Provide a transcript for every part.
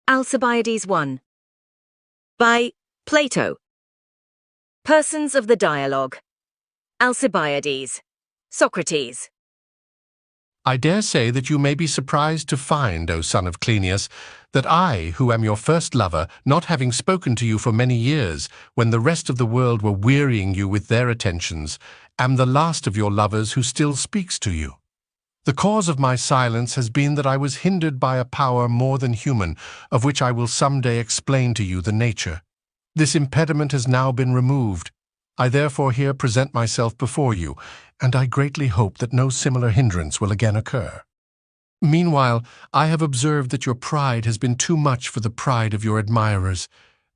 Alcibiades I. By Plato. Persons of the dialogue. Alcibiades. Socrates. I dare say that you may be surprised to find, O son of Cleinias, that I, who am your first lover, not having spoken to you for many years, when the rest of the world were wearying you with their attentions, am the last of your lovers who still speaks to you. The cause of my silence has been that I was hindered by a power more than human, of which I will some day explain to you the nature. This impediment has now been removed. I therefore here present myself before you, and I greatly hope that no similar hindrance will again occur. Meanwhile, I have observed that your pride has been too much for the pride of your admirers.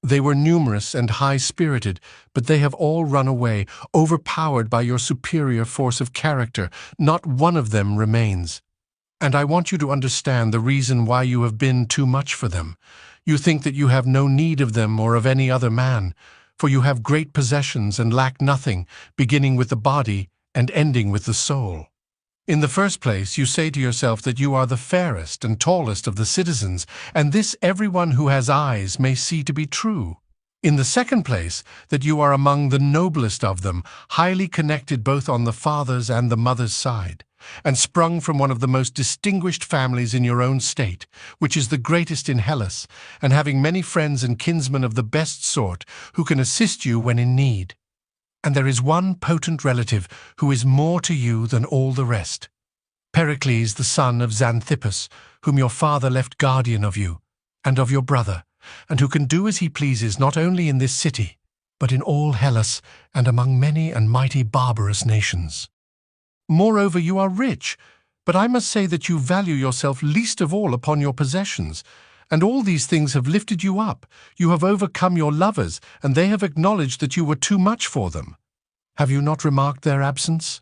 They were numerous and high-spirited, but they have all run away, overpowered by your superior force of character. Not one of them remains. And I want you to understand the reason why you have been too much for them. You think that you have no need of them or of any other man, for you have great possessions and lack nothing, beginning with the body and ending with the soul. In the first place, you say to yourself that you are the fairest and tallest of the citizens, and this everyone who has eyes may see to be true. In the second place, that you are among the noblest of them, highly connected both on the father's and the mother's side, and sprung from one of the most distinguished families in your own state, which is the greatest in Hellas, and having many friends and kinsmen of the best sort who can assist you when in need. And there is one potent relative who is more to you than all the rest, Pericles, the son of Xanthippus, whom your father left guardian of you and of your brother, and who can do as he pleases not only in this city, but in all Hellas and among many and mighty barbarous nations. Moreover, you are rich, but I must say that you value yourself least of all upon your possessions, and all these things have lifted you up. You have overcome your lovers, and they have acknowledged that you were too much for them. Have you not remarked their absence?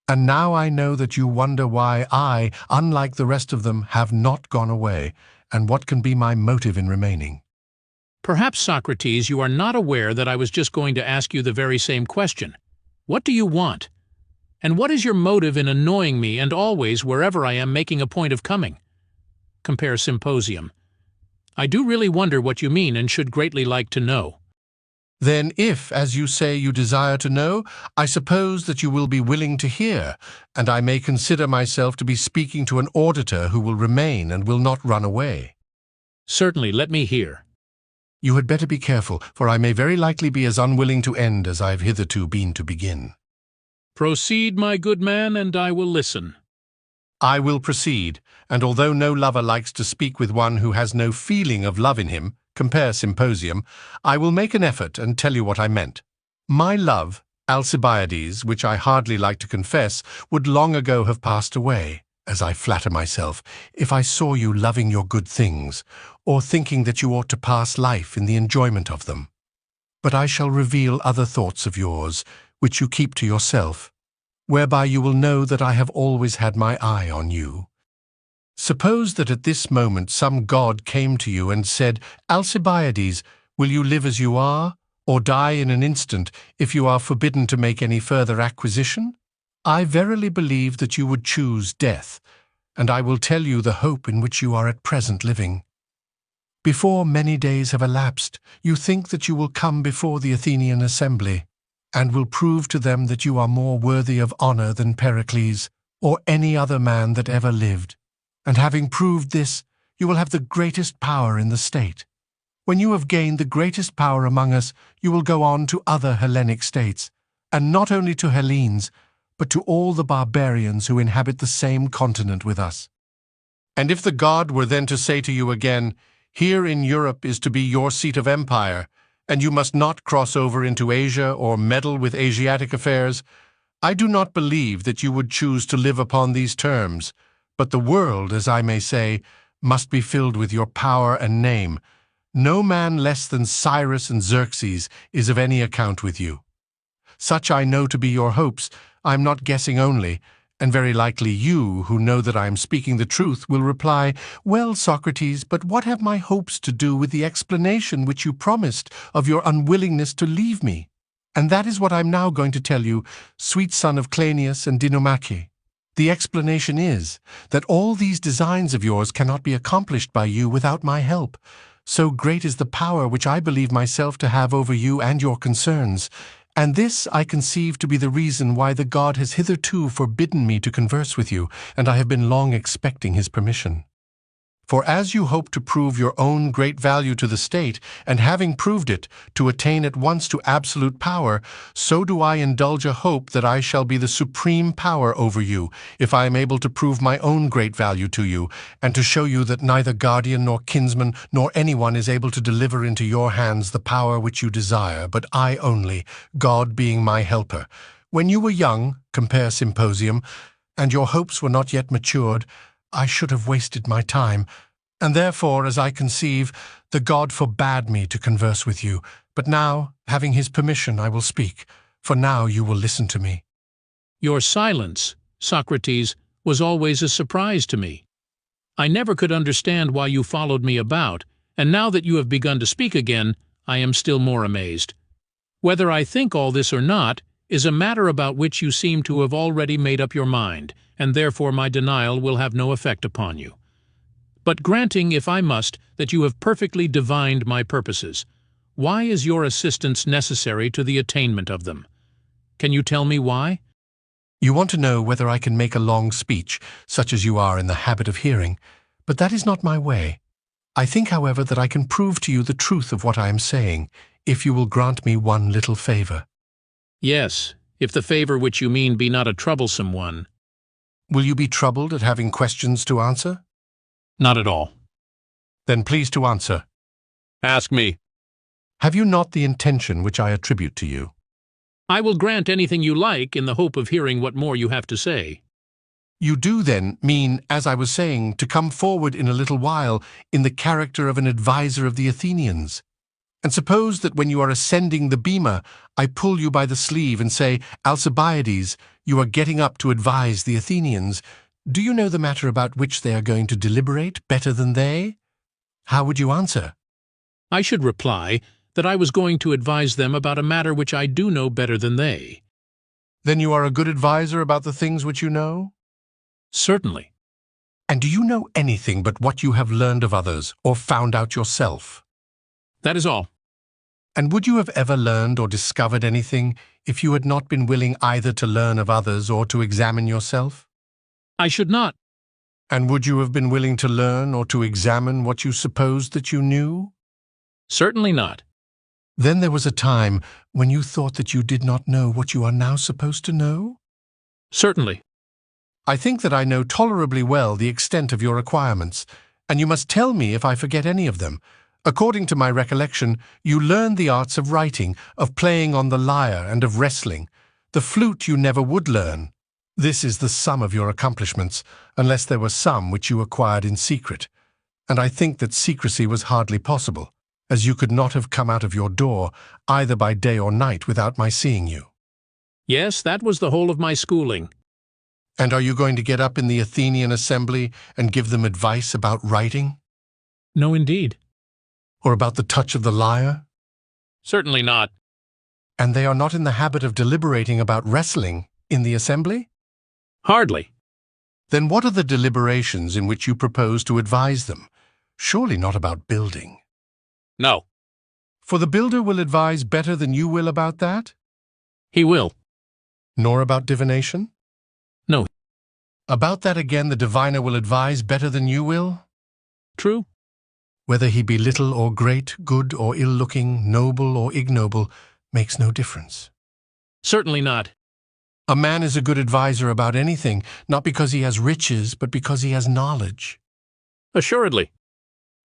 And now I know that you wonder why I, unlike the rest of them, have not gone away, and what can be my motive in remaining. Perhaps, Socrates, you are not aware that I was just going to ask you the very same question. What do you want? And what is your motive in annoying me and always, wherever I am, making a point of coming? Compare Symposium. I do really wonder what you mean and should greatly like to know. Then if, as you say, you desire to know, I suppose that you will be willing to hear, and I may consider myself to be speaking to an auditor who will remain and will not run away. Certainly, let me hear. You had better be careful, for I may very likely be as unwilling to end as I have hitherto been to begin. Proceed, my good man, and I will listen. I will proceed, and although no lover likes to speak with one who has no feeling of love in him, compare Symposium, I will make an effort and tell you what I meant. My love, Alcibiades, which I hardly like to confess, would long ago have passed away, as I flatter myself, if I saw you loving your good things, or thinking that you ought to pass life in the enjoyment of them. But I shall reveal other thoughts of yours, which you keep to yourself, whereby you will know that I have always had my eye on you. Suppose that at this moment some god came to you and said, Alcibiades, will you live as you are, or die in an instant if you are forbidden to make any further acquisition? I verily believe that you would choose death, and I will tell you the hope in which you are at present living. Before many days have elapsed, you think that you will come before the Athenian assembly, and will prove to them that you are more worthy of honor than Pericles, or any other man that ever lived. And having proved this, you will have the greatest power in the state. When you have gained the greatest power among us, you will go on to other Hellenic states, and not only to Hellenes, but to all the barbarians who inhabit the same continent with us. And if the god were then to say to you again, here in Europe is to be your seat of empire, and you must not cross over into Asia or meddle with Asiatic affairs, I do not believe that you would choose to live upon these terms, but the world, as I may say, must be filled with your power and name. No man less than Cyrus and Xerxes is of any account with you. Such I know to be your hopes. I am not guessing only, and very likely you, who know that I am speaking the truth, will reply, well, Socrates, but what have my hopes to do with the explanation which you promised of your unwillingness to leave me? And that is what I am now going to tell you, sweet son of Cleinias and Dinomache. The explanation is that all these designs of yours cannot be accomplished by you without my help. So great is the power which I believe myself to have over you and your concerns, and this I conceive to be the reason why the god has hitherto forbidden me to converse with you, and I have been long expecting his permission. For as you hope to prove your own great value to the state, and having proved it, to attain at once to absolute power, so do I indulge a hope that I shall be the supreme power over you, if I am able to prove my own great value to you, and to show you that neither guardian nor kinsman nor anyone is able to deliver into your hands the power which you desire, but I only, God being my helper. When you were young, compare Symposium, and your hopes were not yet matured, I should have wasted my time, and therefore, as I conceive, the god forbade me to converse with you. But now, having his permission, I will speak, for now you will listen to me. Your silence, Socrates, was always a surprise to me. I never could understand why you followed me about, and now that you have begun to speak again, I am still more amazed. Whether I think all this or not is a matter about which you seem to have already made up your mind, and therefore my denial will have no effect upon you. But granting, if I must, that you have perfectly divined my purposes, why is your assistance necessary to the attainment of them? Can you tell me why? You want to know whether I can make a long speech, such as you are in the habit of hearing, but that is not my way. I think, however, that I can prove to you the truth of what I am saying, if you will grant me one little favor. Yes, if the favor which you mean be not a troublesome one. Will you be troubled at having questions to answer? Not at all. Then please to answer. Ask me. Have you not the intention which I attribute to you? I will grant anything you like in the hope of hearing what more you have to say. You do, then, mean, as I was saying, to come forward in a little while in the character of an adviser of the Athenians. And suppose that when you are ascending the bema, I pull you by the sleeve and say, Alcibiades, you are getting up to advise the Athenians. Do you know the matter about which they are going to deliberate better than they? How would you answer? I should reply that I was going to advise them about a matter which I do know better than they. Then you are a good adviser about the things which you know? Certainly. And do you know anything but what you have learned of others or found out yourself? That is all. And would you have ever learned or discovered anything if you had not been willing either to learn of others or to examine yourself? I should not. And would you have been willing to learn or to examine what you supposed that you knew? Certainly not. Then there was a time when you thought that you did not know what you are now supposed to know? Certainly. I think that I know tolerably well the extent of your requirements, and you must tell me if I forget any of them. According to my recollection, you learned the arts of writing, of playing on the lyre, and of wrestling. The flute you never would learn. This is the sum of your accomplishments, unless there were some which you acquired in secret. And I think that secrecy was hardly possible, as you could not have come out of your door, either by day or night, without my seeing you. Yes, that was the whole of my schooling. And are you going to get up in the Athenian assembly and give them advice about writing? No, indeed. Or about the touch of the lyre? Certainly not. And they are not in the habit of deliberating about wrestling in the assembly? Hardly. Then what are the deliberations in which you propose to advise them? Surely not about building. No. For the builder will advise better than you will about that? He will. Nor about divination? No. About that again the diviner will advise better than you will? True. Whether he be little or great, good or ill-looking, noble or ignoble, makes no difference. Certainly not. A man is a good adviser about anything, not because he has riches, but because he has knowledge. Assuredly.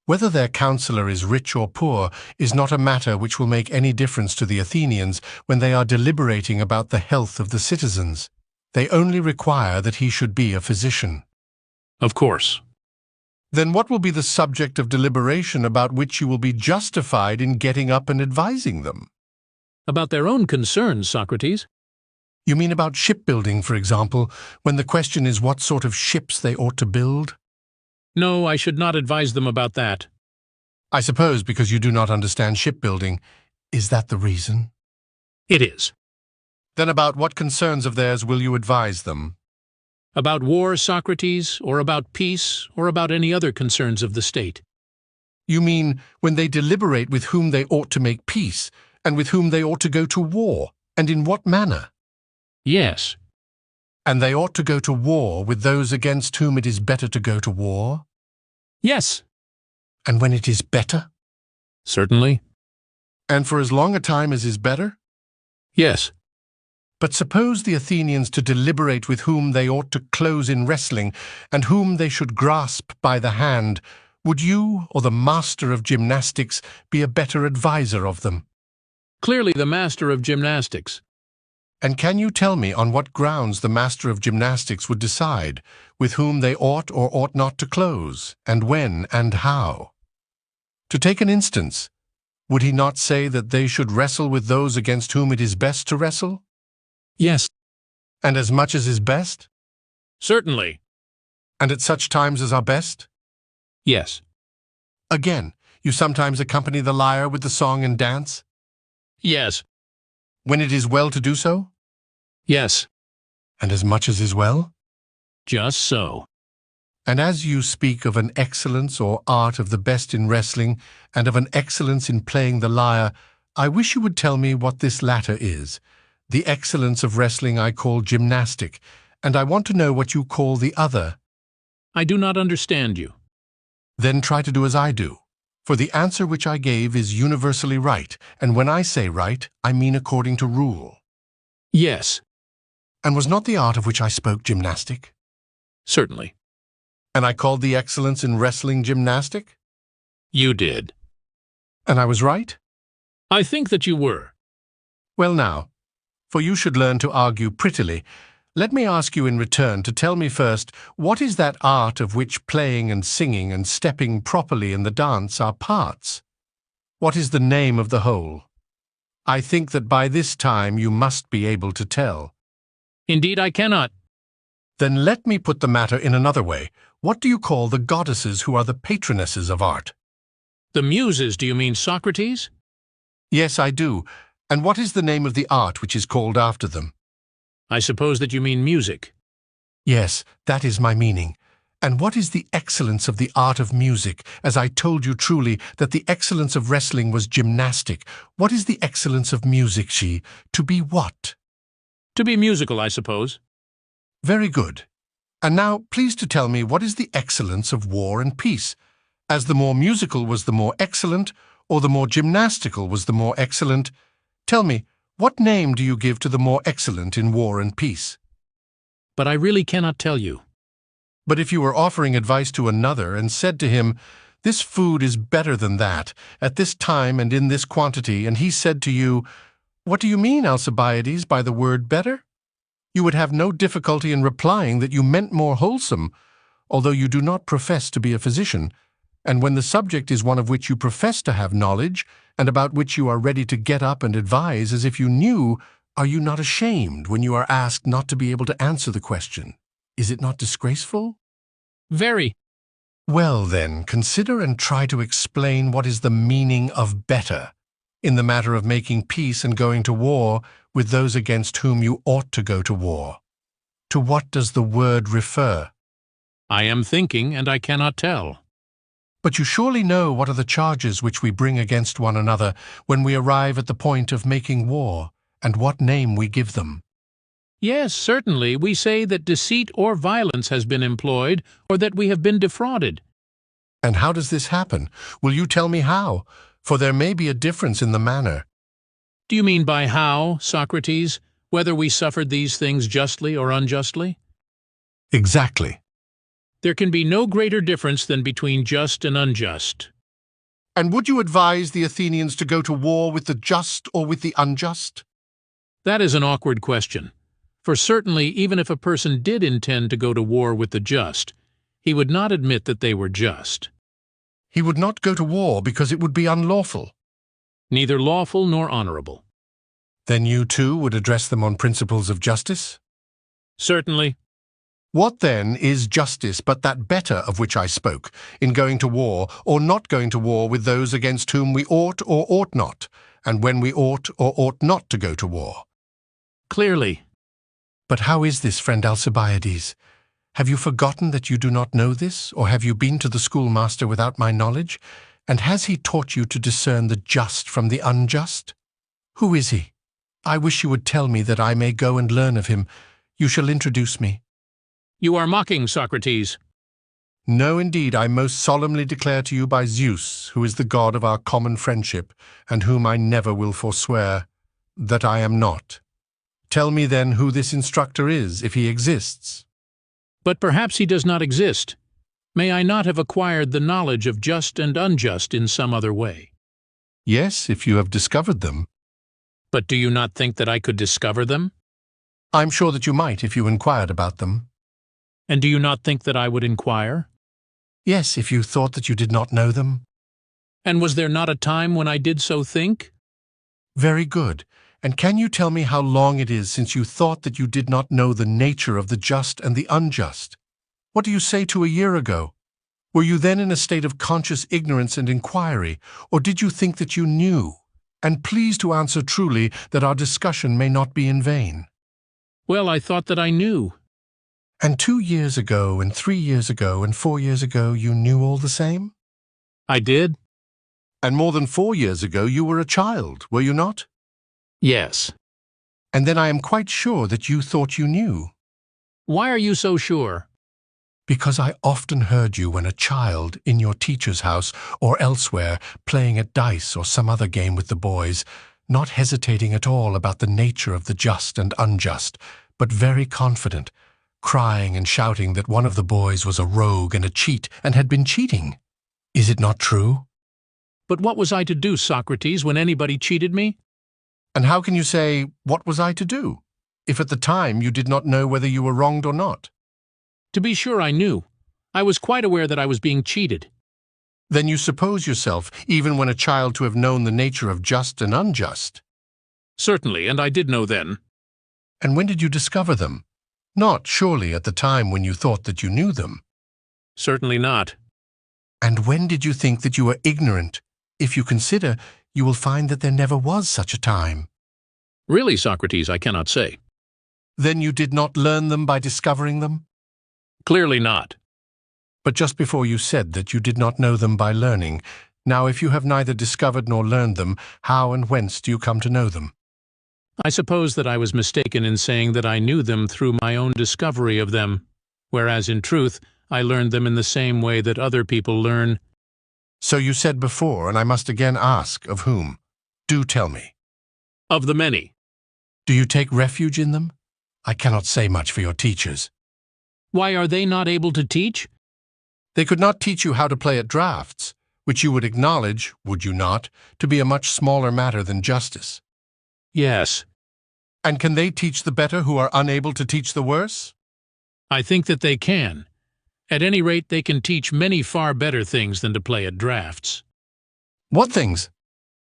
Whether their counselor is rich or poor is not a matter which will make any difference to the Athenians when they are deliberating about the health of the citizens. They only require that he should be a physician. Of course. Then what will be the subject of deliberation about which you will be justified in getting up and advising them? About their own concerns, Socrates. You mean about shipbuilding, for example, when the question is what sort of ships they ought to build? No, I should not advise them about that. I suppose because you do not understand shipbuilding. Is that the reason? It is. Then about what concerns of theirs will you advise them? About war, Socrates, or about peace, or about any other concerns of the state? You mean when they deliberate with whom they ought to make peace, and with whom they ought to go to war, and in what manner? Yes. And they ought to go to war with those against whom it is better to go to war? Yes. And when it is better? Certainly. And for as long a time as is better? Yes. But suppose the Athenians to deliberate with whom they ought to close in wrestling, and whom they should grasp by the hand, would you, or the master of gymnastics, be a better adviser of them? Clearly the master of gymnastics. And can you tell me on what grounds the master of gymnastics would decide with whom they ought or ought not to close, and when and how? To take an instance, would he not say that they should wrestle with those against whom it is best to wrestle? Yes. And as much as is best? Certainly. And at such times as are best? Yes. Again, you sometimes accompany the lyre with the song and dance? Yes. When it is well to do so? Yes. And as much as is well? Just so. And as you speak of an excellence or art of the best in wrestling, and of an excellence in playing the lyre, I wish you would tell me what this latter is. The excellence of wrestling I call gymnastic, and I want to know what you call the other. I do not understand you. Then try to do as I do. For the answer which I gave is universally right, and when I say right, I mean according to rule. Yes. And was not the art of which I spoke gymnastic? Certainly. And I called the excellence in wrestling gymnastic? You did. And I was right? I think that you were. Well now, for you should learn to argue prettily, let me ask you in return to tell me first, what is that art of which playing and singing and stepping properly in the dance are parts? What is the name of the whole? I think that by this time you must be able to tell. Indeed, I cannot. Then let me put the matter in another way. What do you call the goddesses who are the patronesses of art? The muses, do you mean Socrates? Yes, I do. And what is the name of the art which is called after them? I suppose that you mean music. Yes, that is my meaning. And what is the excellence of the art of music, as I told you truly that the excellence of wrestling was gymnastic? What is the excellence of music, to be what? To be musical, I suppose. Very good. And now please to tell me what is the excellence of war and peace, as the more musical was the more excellent, or the more gymnastical was the more excellent. Tell me, what name do you give to the more excellent in war and peace? But I really cannot tell you. But if you were offering advice to another and said to him, "This food is better than that, at this time and in this quantity," and he said to you, "What do you mean, Alcibiades, by the word better?" you would have no difficulty in replying that you meant more wholesome, although you do not profess to be a physician, and when the subject is one of which you profess to have knowledge, and about which you are ready to get up and advise as if you knew, are you not ashamed when you are asked not to be able to answer the question? Is it not disgraceful? Very. Well then, consider and try to explain what is the meaning of better in the matter of making peace and going to war with those against whom you ought to go to war. To what does the word refer? I am thinking, and I cannot tell. But you surely know what are the charges which we bring against one another when we arrive at the point of making war, and what name we give them. Yes, certainly, we say that deceit or violence has been employed, or that we have been defrauded. And how does this happen? Will you tell me how? For there may be a difference in the manner. Do you mean by how, Socrates, whether we suffered these things justly or unjustly? Exactly. There can be no greater difference than between just and unjust. And would you advise the Athenians to go to war with the just or with the unjust? That is an awkward question. For certainly, even if a person did intend to go to war with the just, he would not admit that they were just. He would not go to war because it would be unlawful. Neither lawful nor honorable. Then you too would address them on principles of justice? Certainly. What then is justice but that better of which I spoke, in going to war or not going to war with those against whom we ought or ought not, and when we ought or ought not to go to war? Clearly. But how is this, friend Alcibiades? Have you forgotten that you do not know this, or have you been to the schoolmaster without my knowledge? And has he taught you to discern the just from the unjust? Who is he? I wish you would tell me that I may go and learn of him. You shall introduce me. You are mocking, Socrates. No, indeed, I most solemnly declare to you by Zeus, who is the god of our common friendship, and whom I never will forswear, that I am not. Tell me then who this instructor is, if he exists. But perhaps he does not exist. May I not have acquired the knowledge of just and unjust in some other way? Yes, if you have discovered them. But do you not think that I could discover them? I'm sure that you might if you inquired about them. And do you not think that I would inquire? Yes, if you thought that you did not know them. And was there not a time when I did so think? Very good. And can you tell me how long it is since you thought that you did not know the nature of the just and the unjust? What do you say to a year ago? Were you then in a state of conscious ignorance and inquiry, or did you think that you knew? And please to answer truly, that our discussion may not be in vain. Well, I thought that I knew. And 2 years ago, and 3 years ago, and 4 years ago, you knew all the same? I did? And more than 4 years ago, you were a child, were you not? Yes. And then I am quite sure that you thought you knew. Why are you so sure? Because I often heard you when a child in your teacher's house or elsewhere playing at dice or some other game with the boys, not hesitating at all about the nature of the just and unjust, but very confident, crying and shouting that one of the boys was a rogue and a cheat and had been cheating. Is it not true? But what was I to do, Socrates, when anybody cheated me? And how can you say, "What was I to do?" if at the time you did not know whether you were wronged or not? To be sure I knew. I was quite aware that I was being cheated. Then you suppose yourself, even when a child, to have known the nature of just and unjust. Certainly, and I did know then. And when did you discover them? Not, surely, at the time when you thought that you knew them. Certainly not. And when did you think that you were ignorant? If you consider, you will find that there never was such a time. Really, Socrates, I cannot say. Then you did not learn them by discovering them? Clearly not. But just before you said that you did not know them by learning. Now, if you have neither discovered nor learned them, how and whence do you come to know them? I suppose that I was mistaken in saying that I knew them through my own discovery of them, whereas in truth I learned them in the same way that other people learn. So you said before, and I must again ask, of whom? Do tell me. Of the many. Do you take refuge in them? I cannot say much for your teachers. Why are they not able to teach? They could not teach you how to play at draughts, which you would acknowledge, would you not, to be a much smaller matter than justice. Yes. And can they teach the better who are unable to teach the worse? I think that they can. At any rate, they can teach many far better things than to play at draughts. What things?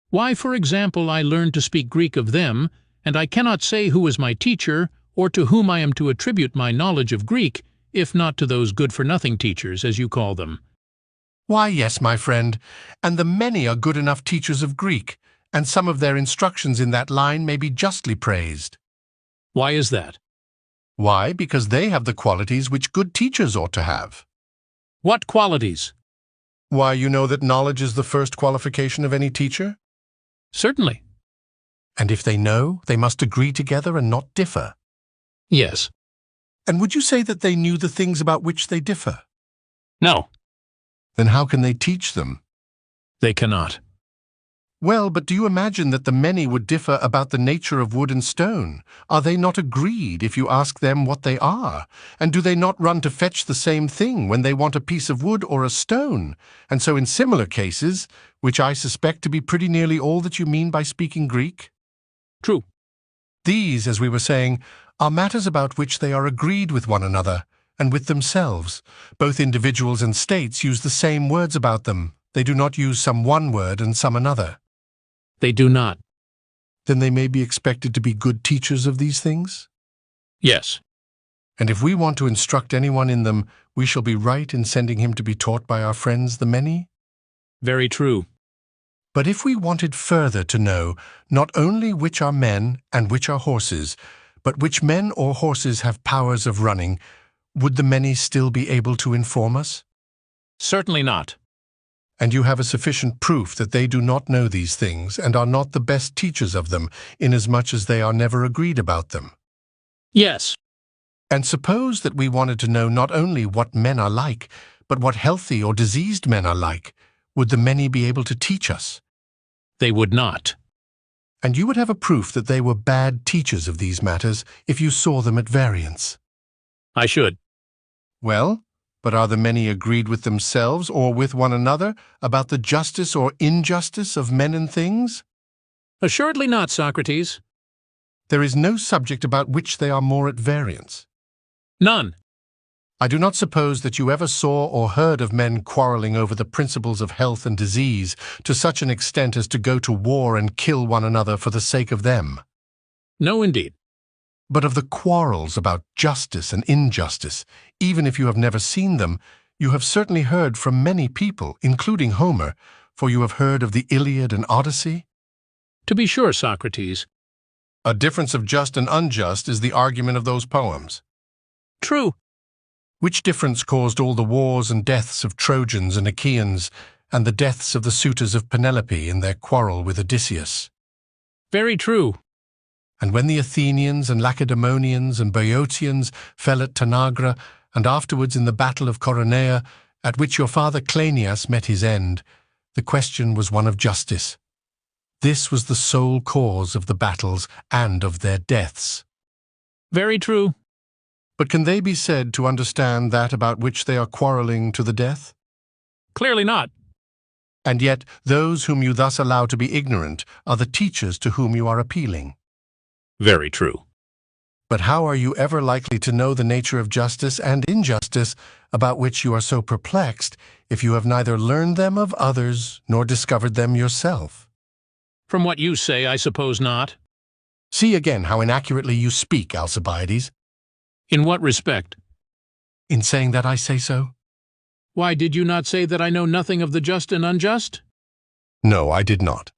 Why, for example, I learned to speak Greek of them, and I cannot say who is my teacher, or to whom I am to attribute my knowledge of Greek, if not to those good-for-nothing teachers, as you call them. Why, yes, my friend, and the many are good enough teachers of Greek, and some of their instructions in that line may be justly praised. Why is that? Why? Because they have the qualities which good teachers ought to have. What qualities? Why, you know that knowledge is the first qualification of any teacher? Certainly. And if they know, they must agree together and not differ. Yes. And would you say that they knew the things about which they differ? No. Then how can they teach them? They cannot. Well, but do you imagine that the many would differ about the nature of wood and stone? Are they not agreed if you ask them what they are? And do they not run to fetch the same thing when they want a piece of wood or a stone? And so in similar cases, which I suspect to be pretty nearly all that you mean by speaking Greek? True. These, as we were saying, are matters about which they are agreed with one another and with themselves. Both individuals and states use the same words about them. They do not use some one word and some another. They do not. Then they may be expected to be good teachers of these things? Yes. And if we want to instruct anyone in them, we shall be right in sending him to be taught by our friends the many? Very true. But if we wanted further to know not only which are men and which are horses, but which men or horses have powers of running, would the many still be able to inform us? Certainly not. And you have a sufficient proof that they do not know these things and are not the best teachers of them, inasmuch as they are never agreed about them. Yes. And suppose that we wanted to know not only what men are like, but what healthy or diseased men are like, would the many be able to teach us? They would not. And you would have a proof that they were bad teachers of these matters if you saw them at variance. I should. Well, but are the many agreed with themselves or with one another about the justice or injustice of men and things? Assuredly not, Socrates. There is no subject about which they are more at variance. None. I do not suppose that you ever saw or heard of men quarreling over the principles of health and disease to such an extent as to go to war and kill one another for the sake of them. No, indeed. But of the quarrels about justice and injustice, even if you have never seen them, you have certainly heard from many people, including Homer, for you have heard of the Iliad and Odyssey. To be sure, Socrates. A difference of just and unjust is the argument of those poems. True. Which difference caused all the wars and deaths of Trojans and Achaeans, and the deaths of the suitors of Penelope in their quarrel with Odysseus? Very true. And when the Athenians and Lacedaemonians and Boeotians fell at Tanagra, and afterwards in the battle of Coronea, at which your father Cleinias met his end, the question was one of justice. This was the sole cause of the battles and of their deaths. Very true. But can they be said to understand that about which they are quarreling to the death? Clearly not. And yet those whom you thus allow to be ignorant are the teachers to whom you are appealing. Very true. But how are you ever likely to know the nature of justice and injustice, about which you are so perplexed, if you have neither learned them of others nor discovered them yourself? From what you say, I suppose not. See again how inaccurately you speak, Alcibiades. In what respect? In saying that I say so? Why, did you not say that I know nothing of the just and unjust? No, I did not.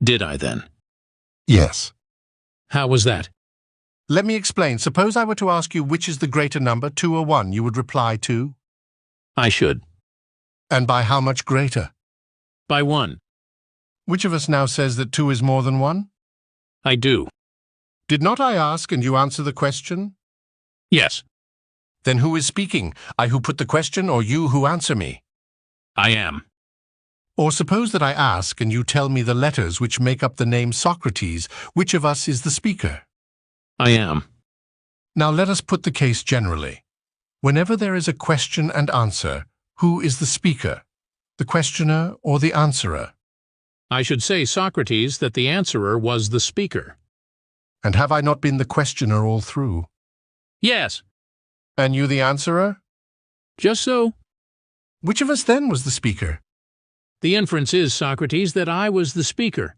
Did I, then? Yes. How was that? Let me explain. Suppose I were to ask you which is the greater number, 2 or 1, you would reply 2. I should. And by how much greater? By 1. Which of us now says that 2 is more than 1? I do. Did not I ask and you answer the question? Yes. Then who is speaking, I who put the question or you who answer me? I am. Or suppose that I ask and you tell me the letters which make up the name Socrates, which of us is the speaker? I am. Now let us put the case generally. Whenever there is a question and answer, who is the speaker, the questioner or the answerer? I should say, Socrates, that the answerer was the speaker. And have I not been the questioner all through? Yes. And you the answerer? Just so. Which of us then was the speaker? The inference is, Socrates, that I was the speaker.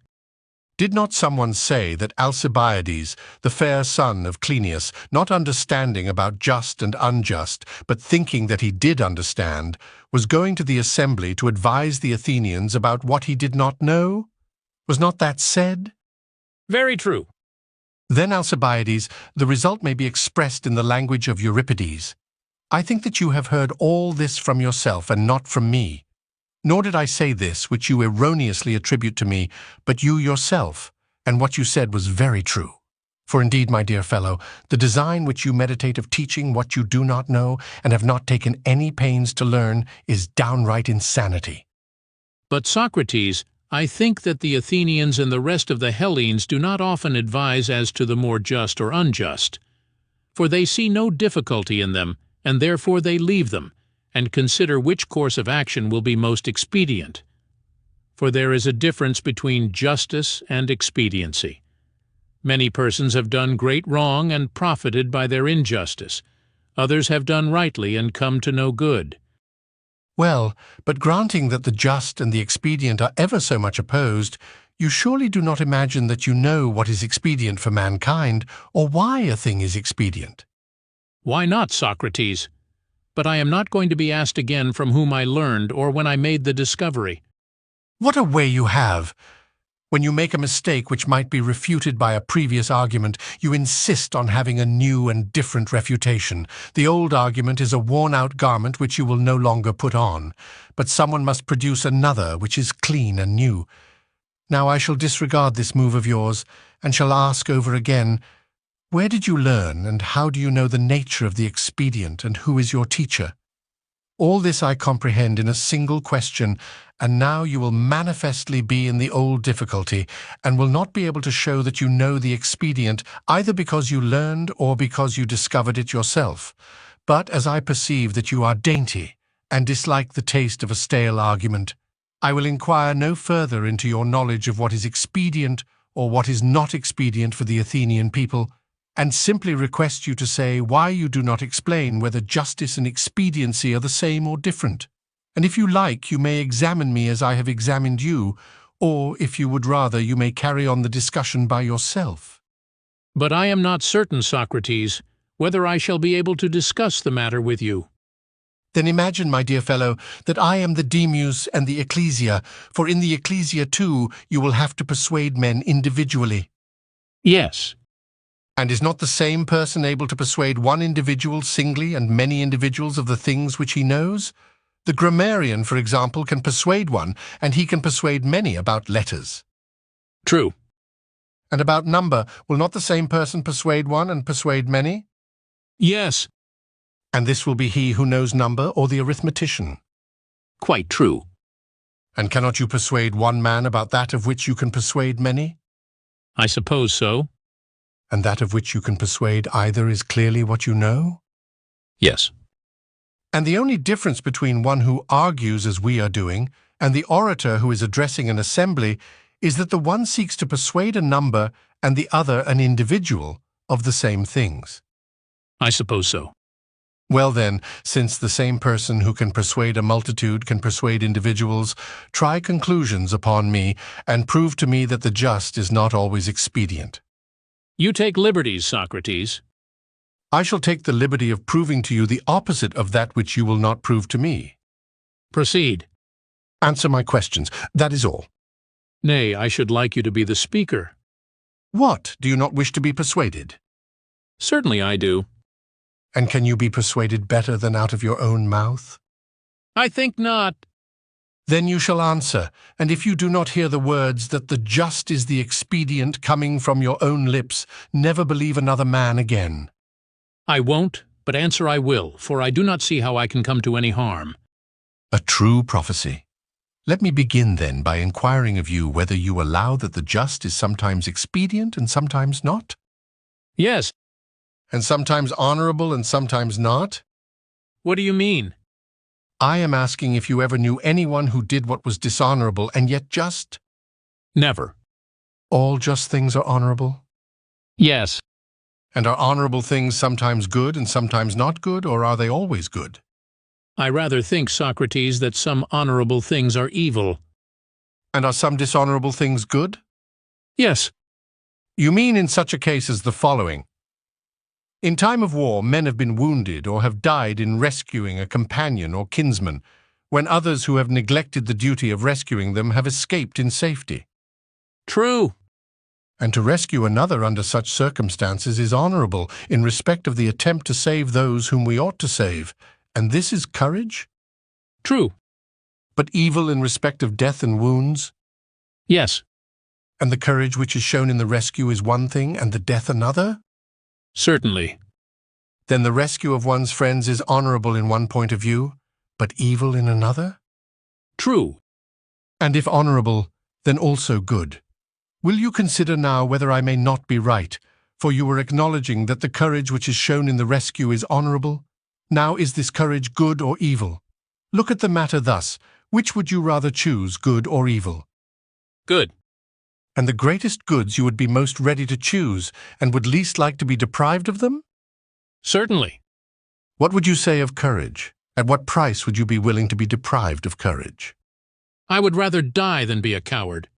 Did not someone say that Alcibiades, the fair son of Cleinias, not understanding about just and unjust, but thinking that he did understand, was going to the assembly to advise the Athenians about what he did not know? Was not that said? Very true. Then, Alcibiades, the result may be expressed in the language of Euripides. I think that you have heard all this from yourself and not from me. Nor did I say this which you erroneously attribute to me, but you yourself, and what you said was very true. For indeed, my dear fellow, the design which you meditate of teaching what you do not know and have not taken any pains to learn is downright insanity. But, Socrates, I think that the Athenians and the rest of the Hellenes do not often advise as to the more just or unjust, for they see no difficulty in them, and therefore they leave them, and consider which course of action will be most expedient. For there is a difference between justice and expediency. Many persons have done great wrong and profited by their injustice. Others have done rightly and come to no good. Well, but granting that the just and the expedient are ever so much opposed, you surely do not imagine that you know what is expedient for mankind, or why a thing is expedient. Why not, Socrates? But I am not going to be asked again from whom I learned or when I made the discovery. What a way you have! When you make a mistake which might be refuted by a previous argument, you insist on having a new and different refutation. The old argument is a worn-out garment which you will no longer put on, but someone must produce another which is clean and new. Now I shall disregard this move of yours, and shall ask over again, where did you learn, and how do you know the nature of the expedient, and who is your teacher? All this I comprehend in a single question, and now you will manifestly be in the old difficulty, and will not be able to show that you know the expedient, either because you learned or because you discovered it yourself. But as I perceive that you are dainty, and dislike the taste of a stale argument, I will inquire no further into your knowledge of what is expedient or what is not expedient for the Athenian people, and simply request you to say why you do not explain whether justice and expediency are the same or different. And if you like, you may examine me as I have examined you, or, if you would rather, you may carry on the discussion by yourself. But I am not certain, Socrates, whether I shall be able to discuss the matter with you. Then imagine, my dear fellow, that I am the Demus and the Ecclesia, for in the Ecclesia too you will have to persuade men individually. Yes. And is not the same person able to persuade one individual singly and many individuals of the things which he knows? The grammarian, for example, can persuade one, and he can persuade many about letters. True. And about number, will not the same person persuade one and persuade many? Yes. And this will be he who knows number or the arithmetician. Quite true. And cannot you persuade one man about that of which you can persuade many? I suppose so. And that of which you can persuade either is clearly what you know? Yes. And the only difference between one who argues as we are doing and the orator who is addressing an assembly is that the one seeks to persuade a number and the other an individual of the same things. I suppose so. Well then, since the same person who can persuade a multitude can persuade individuals, try conclusions upon me and prove to me that the just is not always expedient. You take liberties, Socrates. I shall take the liberty of proving to you the opposite of that which you will not prove to me. Proceed. Answer my questions, that is all. Nay, I should like you to be the speaker. What, do you not wish to be persuaded? Certainly I do. And can you be persuaded better than out of your own mouth? I think not. Then you shall answer, and if you do not hear the words that the just is the expedient coming from your own lips, never believe another man again. I won't, but answer I will, for I do not see how I can come to any harm. A true prophecy. Let me begin then by inquiring of you whether you allow that the just is sometimes expedient and sometimes not, Yes. and sometimes honorable and sometimes not. What do you mean? I am asking if you ever knew anyone who did what was dishonorable and yet just. Never. All just things are honorable? Yes. And are honorable things sometimes good and sometimes not good, or are they always good? I rather think, Socrates, that some honorable things are evil. And are some dishonorable things good? Yes. You mean in such a case as the following. In time of war, men have been wounded or have died in rescuing a companion or kinsman, when others who have neglected the duty of rescuing them have escaped in safety. True. And to rescue another under such circumstances is honorable in respect of the attempt to save those whom we ought to save, and this is courage? True. But evil in respect of death and wounds? Yes. And the courage which is shown in the rescue is one thing and the death another? Certainly. Then the rescue of one's friends is honorable in one point of view, but evil in another? True. And if honorable, then also good. Will you consider now whether I may not be right, for you are acknowledging that the courage which is shown in the rescue is honorable? Now is this courage good or evil? Look at the matter thus, which would you rather choose, good or evil? Good. And the greatest goods you would be most ready to choose, and would least like to be deprived of them? Certainly. What would you say of courage? At what price would you be willing to be deprived of courage? I would rather die than be a coward.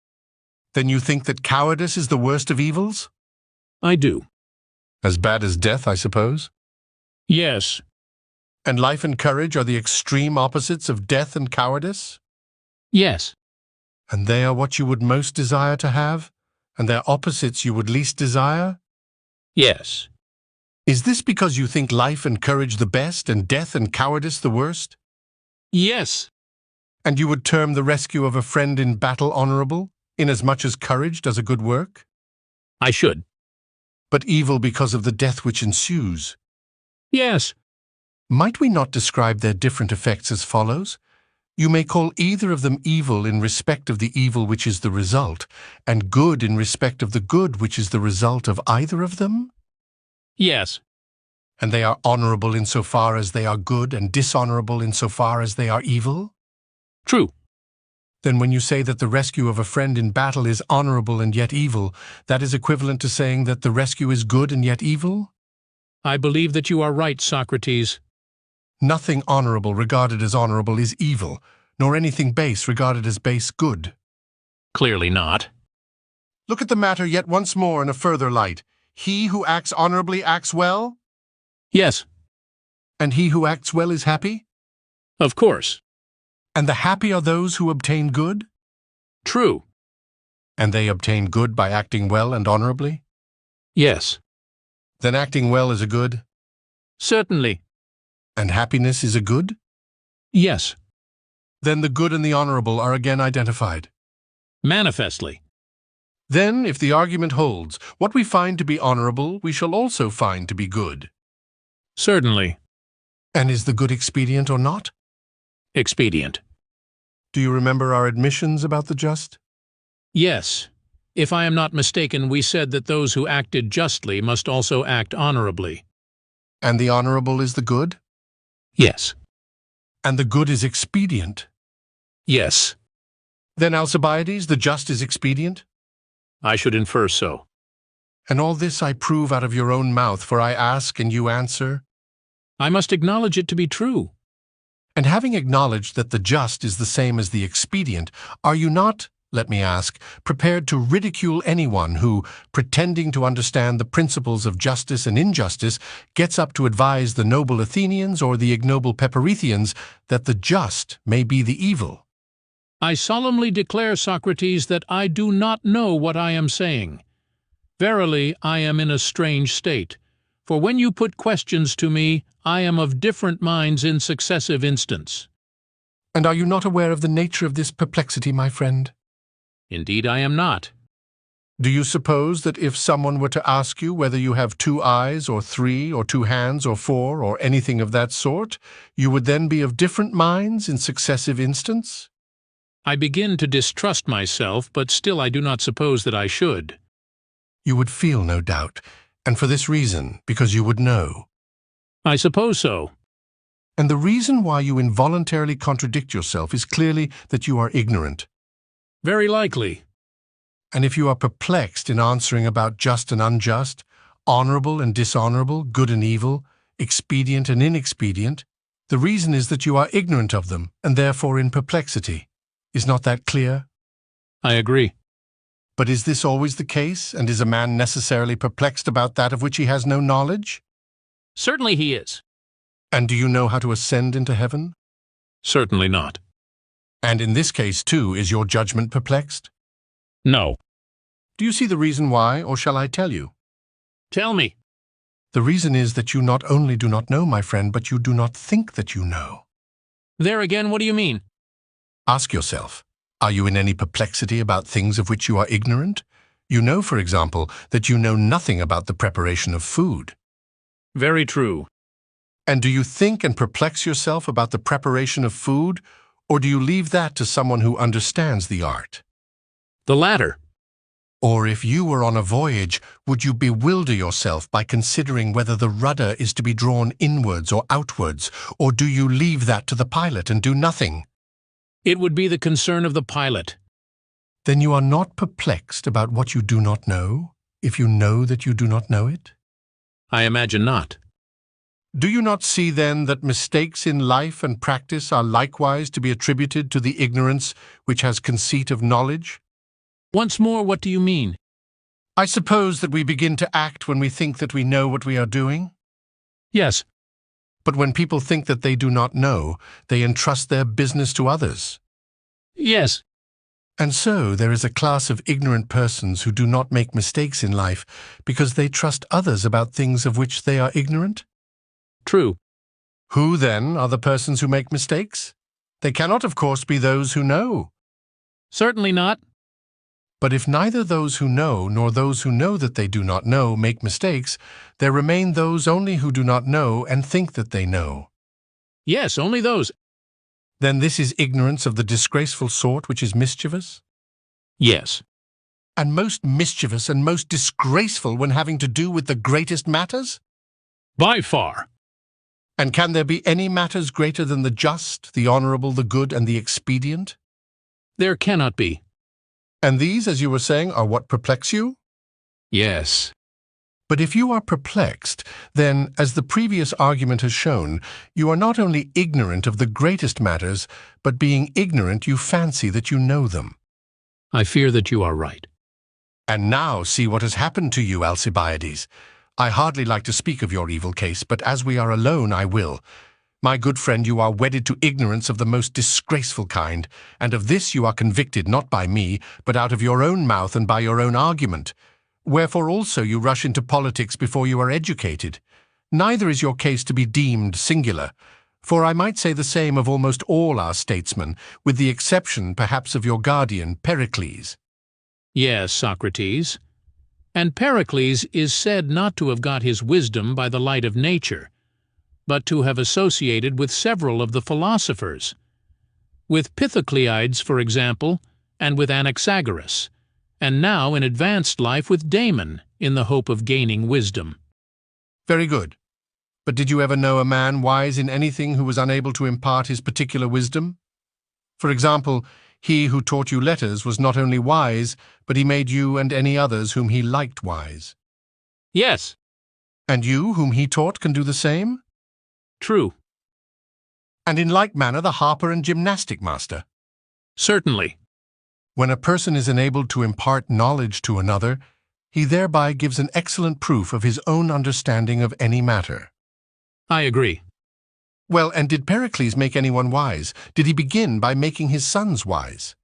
Then you think that cowardice is the worst of evils? I do. As bad as death, I suppose? Yes. And life and courage are the extreme opposites of death and cowardice? Yes. And they are what you would most desire to have, and their opposites you would least desire? Yes. Is this because you think life and courage the best, and death and cowardice the worst? Yes. And you would term the rescue of a friend in battle honorable, inasmuch as courage does a good work? I should. But evil because of the death which ensues. Yes. Might we not describe their different effects as follows? You may call either of them evil in respect of the evil which is the result, and good in respect of the good which is the result of either of them? Yes. And they are honorable insofar as they are good, and dishonorable insofar as they are evil? True. Then when you say that the rescue of a friend in battle is honorable and yet evil, that is equivalent to saying that the rescue is good and yet evil? I believe that you are right, Socrates. Nothing honorable regarded as honorable is evil, nor anything base regarded as base good. Clearly not. Look at the matter yet once more in a further light. He who acts honorably acts well? Yes. And he who acts well is happy? Of course. And the happy are those who obtain good? True. And they obtain good by acting well and honorably? Yes. Then acting well is a good? Certainly. And happiness is a good? Yes. Then the good and the honorable are again identified. Manifestly. Then, if the argument holds, what we find to be honorable, we shall also find to be good. Certainly. And is the good expedient or not? Expedient. Do you remember our admissions about the just? Yes. If I am not mistaken, we said that those who acted justly must also act honorably. And the honorable is the good? Yes. And the good is expedient? Yes. Then Alcibiades, the just is expedient? I should infer so. And all this I prove out of your own mouth, for I ask and you answer. I must acknowledge it to be true. And having acknowledged that the just is the same as the expedient, are you not, let me ask, prepared to ridicule anyone who, pretending to understand the principles of justice and injustice, gets up to advise the noble Athenians or the ignoble Peparethians that the just may be the evil? I solemnly declare, Socrates, that I do not know what I am saying. Verily, I am in a strange state, for when you put questions to me, I am of different minds in successive instants. And are you not aware of the nature of this perplexity, my friend? Indeed, I am not. Do you suppose that if someone were to ask you whether you have 2 eyes or 3 or 2 hands or 4 or anything of that sort, you would then be of different minds in successive instants? I begin to distrust myself, but still I do not suppose that I should. You would feel, no doubt, and for this reason, because you would know. I suppose so. And the reason why you involuntarily contradict yourself is clearly that you are ignorant. Very likely. And if you are perplexed in answering about just and unjust, honorable and dishonorable, good and evil, expedient and inexpedient, the reason is that you are ignorant of them, and therefore in perplexity. Is not that clear? I agree. But is this always the case, and is a man necessarily perplexed about that of which he has no knowledge? Certainly he is. And do you know how to ascend into heaven? Certainly not. And in this case, too, is your judgment perplexed? No. Do you see the reason why, or shall I tell you? Tell me. The reason is that you not only do not know, my friend, but you do not think that you know. There again, what do you mean? Ask yourself, are you in any perplexity about things of which you are ignorant? You know, for example, that you know nothing about the preparation of food. Very true. And do you think and perplex yourself about the preparation of food, or do you leave that to someone who understands the art? The latter. Or if you were on a voyage, would you bewilder yourself by considering whether the rudder is to be drawn inwards or outwards, or do you leave that to the pilot and do nothing? It would be the concern of the pilot. Then you are not perplexed about what you do not know, if you know that you do not know it? I imagine not. Do you not see, then, that mistakes in life and practice are likewise to be attributed to the ignorance which has conceit of knowledge? Once more, what do you mean? I suppose that we begin to act when we think that we know what we are doing. Yes. But when people think that they do not know, they entrust their business to others. Yes. And so there is a class of ignorant persons who do not make mistakes in life because they trust others about things of which they are ignorant? True. Who, then, are the persons who make mistakes? They cannot, of course, be those who know. Certainly not. But if neither those who know nor those who know that they do not know make mistakes, there remain those only who do not know and think that they know. Yes, only those. Then this is ignorance of the disgraceful sort which is mischievous? Yes. And most mischievous and most disgraceful when having to do with the greatest matters? By far. And can there be any matters greater than the just, the honorable, the good, and the expedient? There cannot be. And these, as you were saying, are what perplex you? Yes. But if you are perplexed, then, as the previous argument has shown, you are not only ignorant of the greatest matters, but being ignorant you fancy that you know them. I fear that you are right. And now see what has happened to you, Alcibiades. I hardly like to speak of your evil case, but as we are alone, I will. My good friend, you are wedded to ignorance of the most disgraceful kind, and of this you are convicted not by me, but out of your own mouth and by your own argument. Wherefore also you rush into politics before you are educated. Neither is your case to be deemed singular, for I might say the same of almost all our statesmen, with the exception perhaps of your guardian, Pericles. Yes, Socrates. And Pericles is said not to have got his wisdom by the light of nature, but to have associated with several of the philosophers, with Pythocleides, for example, and with Anaxagoras, and now in advanced life with Damon, in the hope of gaining wisdom. Very good. But did you ever know a man wise in anything who was unable to impart his particular wisdom? For example, he who taught you letters was not only wise, but he made you and any others whom he liked wise. Yes. And you, whom he taught, can do the same? True. And in like manner the harper and gymnastic master? Certainly. When a person is enabled to impart knowledge to another, he thereby gives an excellent proof of his own understanding of any matter. I agree. Well, and did Pericles make anyone wise? Did he begin by making his sons wise?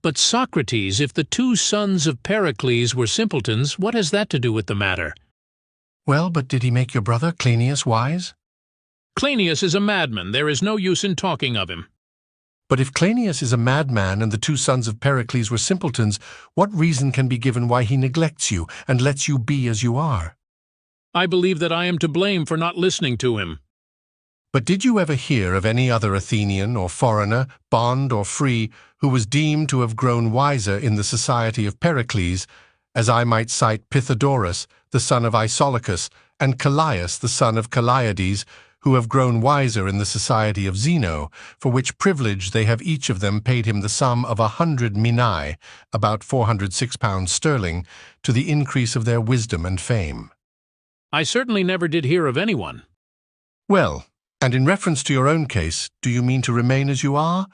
But Socrates, if the two sons of Pericles were simpletons, what has that to do with the matter? Well, but did he make your brother, Cleinias, wise? Cleinias is a madman. There is no use in talking of him. But if Cleinias is a madman and the two sons of Pericles were simpletons, what reason can be given why he neglects you and lets you be as you are? I believe that I am to blame for not listening to him. But did you ever hear of any other Athenian or foreigner, bond or free, who was deemed to have grown wiser in the society of Pericles, as I might cite Pythodorus, the son of Isolycus, and Callias, the son of Calliades, who have grown wiser in the society of Zeno, for which privilege they have each of them paid him the sum of 100 minae, about 406 pounds sterling, to the increase of their wisdom and fame? I certainly never did hear of anyone. Well, and in reference to your own case, do you mean to remain as you are,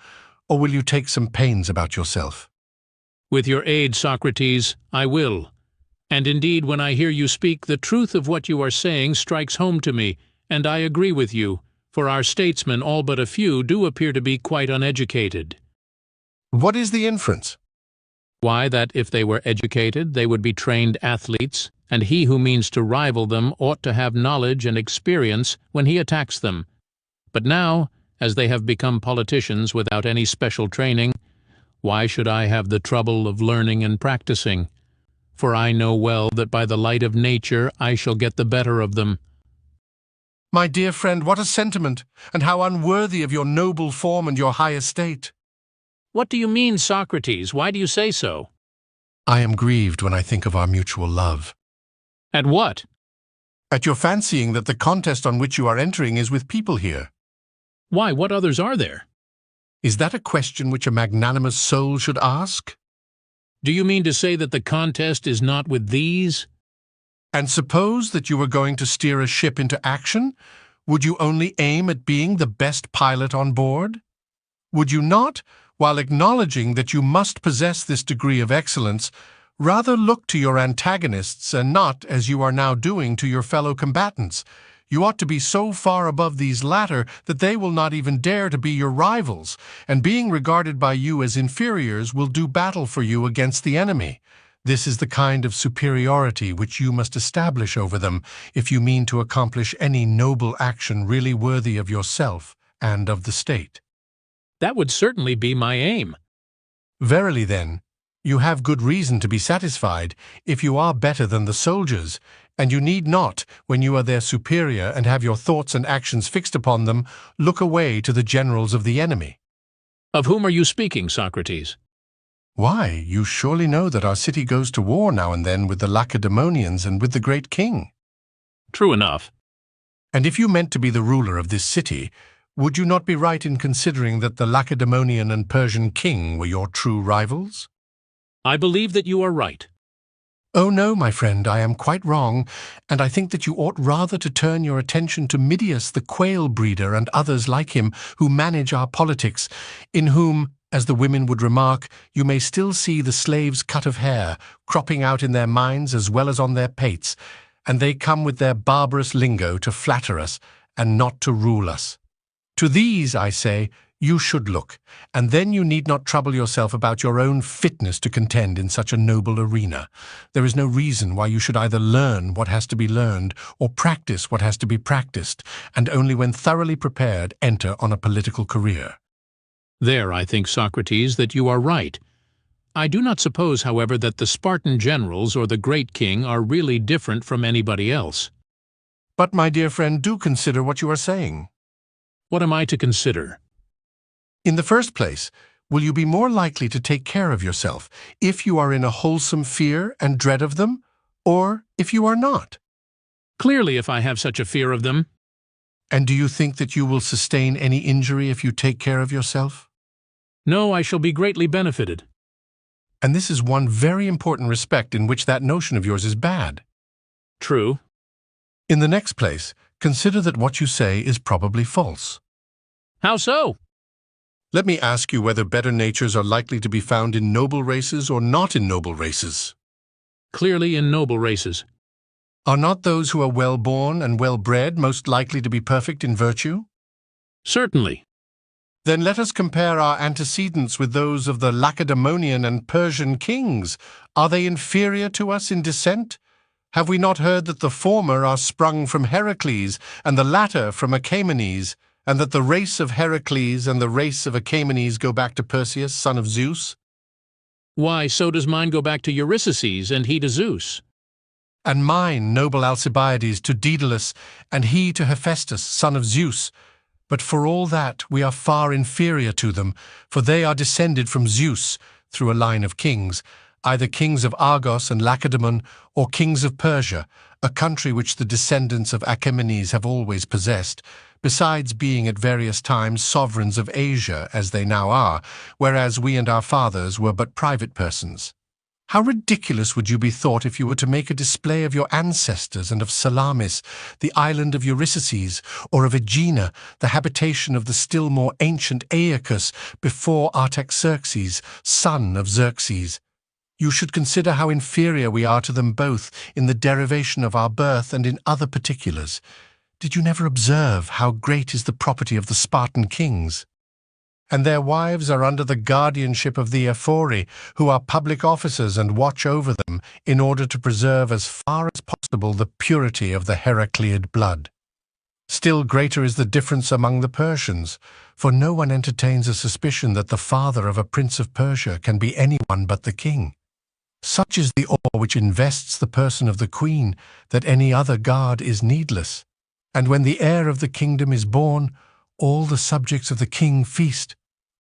or will you take some pains about yourself? With your aid, Socrates, I will. And indeed, when I hear you speak, the truth of what you are saying strikes home to me, and I agree with you, for our statesmen, all but a few, do appear to be quite uneducated. What is the inference? Why, that if they were educated, they would be trained athletes, and he who means to rival them ought to have knowledge and experience when he attacks them. But now, as they have become politicians without any special training, why should I have the trouble of learning and practicing? For I know well that by the light of nature I shall get the better of them. My dear friend, what a sentiment, and how unworthy of your noble form and your high estate. What do you mean, Socrates? Why do you say so? I am grieved when I think of our mutual love. At what? At your fancying that the contest on which you are entering is with people here. Why, what others are there? Is that a question which a magnanimous soul should ask? Do you mean to say that the contest is not with these? And suppose that you were going to steer a ship into action, would you only aim at being the best pilot on board? Would you not, while acknowledging that you must possess this degree of excellence, rather look to your antagonists and not, as you are now doing, to your fellow combatants, You ought to be so far above these latter that they will not even dare to be your rivals, and being regarded by you as inferiors will do battle for you against the enemy. This is the kind of superiority which you must establish over them if you mean to accomplish any noble action really worthy of yourself and of the state. That would certainly be my aim. Verily then, you have good reason to be satisfied if you are better than the soldiers, and you need not, when you are their superior and have your thoughts and actions fixed upon them, look away to the generals of the enemy. Of whom are you speaking, Socrates? Why, you surely know that our city goes to war now and then with the Lacedaemonians and with the great king. True enough. And if you meant to be the ruler of this city, would you not be right in considering that the Lacedaemonian and Persian king were your true rivals? I believe that you are right. Oh no, my friend, I am quite wrong, and I think that you ought rather to turn your attention to Midias the quail breeder and others like him who manage our politics, in whom, as the women would remark, you may still see the slaves' cut of hair cropping out in their minds as well as on their pates, and they come with their barbarous lingo to flatter us and not to rule us. To these, I say, you should look, and then you need not trouble yourself about your own fitness to contend in such a noble arena. There is no reason why you should either learn what has to be learned or practice what has to be practiced, and only when thoroughly prepared enter on a political career. There, I think, Socrates, that you are right. I do not suppose, however, that the Spartan generals or the great king are really different from anybody else. But, my dear friend, do consider what you are saying. What am I to consider? In the first place, will you be more likely to take care of yourself if you are in a wholesome fear and dread of them, or if you are not? Clearly, if I have such a fear of them. And do you think that you will sustain any injury if you take care of yourself? No, I shall be greatly benefited. And this is one very important respect in which that notion of yours is bad. True. In the next place, consider that what you say is probably false. How so? Let me ask you whether better natures are likely to be found in noble races or not in noble races. Clearly in noble races. Are not those who are well-born and well-bred most likely to be perfect in virtue? Certainly. Then let us compare our antecedents with those of the Lacedaemonian and Persian kings. Are they inferior to us in descent? Have we not heard that the former are sprung from Heracles and the latter from Achaemenes, and that the race of Heracles and the race of Achaemenes go back to Perseus, son of Zeus? Why, so does mine go back to Eurystheus, and he to Zeus. And mine, noble Alcibiades, to Daedalus, and he to Hephaestus, son of Zeus. But for all that, we are far inferior to them, for they are descended from Zeus, through a line of kings, either kings of Argos and Lacedaemon, or kings of Persia, a country which the descendants of Achaemenes have always possessed, besides being at various times sovereigns of Asia, as they now are, whereas we and our fathers were but private persons. How ridiculous would you be thought if you were to make a display of your ancestors and of Salamis, the island of Eurystheus, or of Aegina, the habitation of the still more ancient Aeacus, before Artaxerxes, son of Xerxes. You should consider how inferior we are to them both in the derivation of our birth and in other particulars. Did you never observe how great is the property of the Spartan kings? And their wives are under the guardianship of the Ephori, who are public officers and watch over them in order to preserve as far as possible the purity of the Heracleid blood. Still greater is the difference among the Persians, for no one entertains a suspicion that the father of a prince of Persia can be anyone but the king. Such is the awe which invests the person of the queen that any other guard is needless. And when the heir of the kingdom is born, all the subjects of the king feast,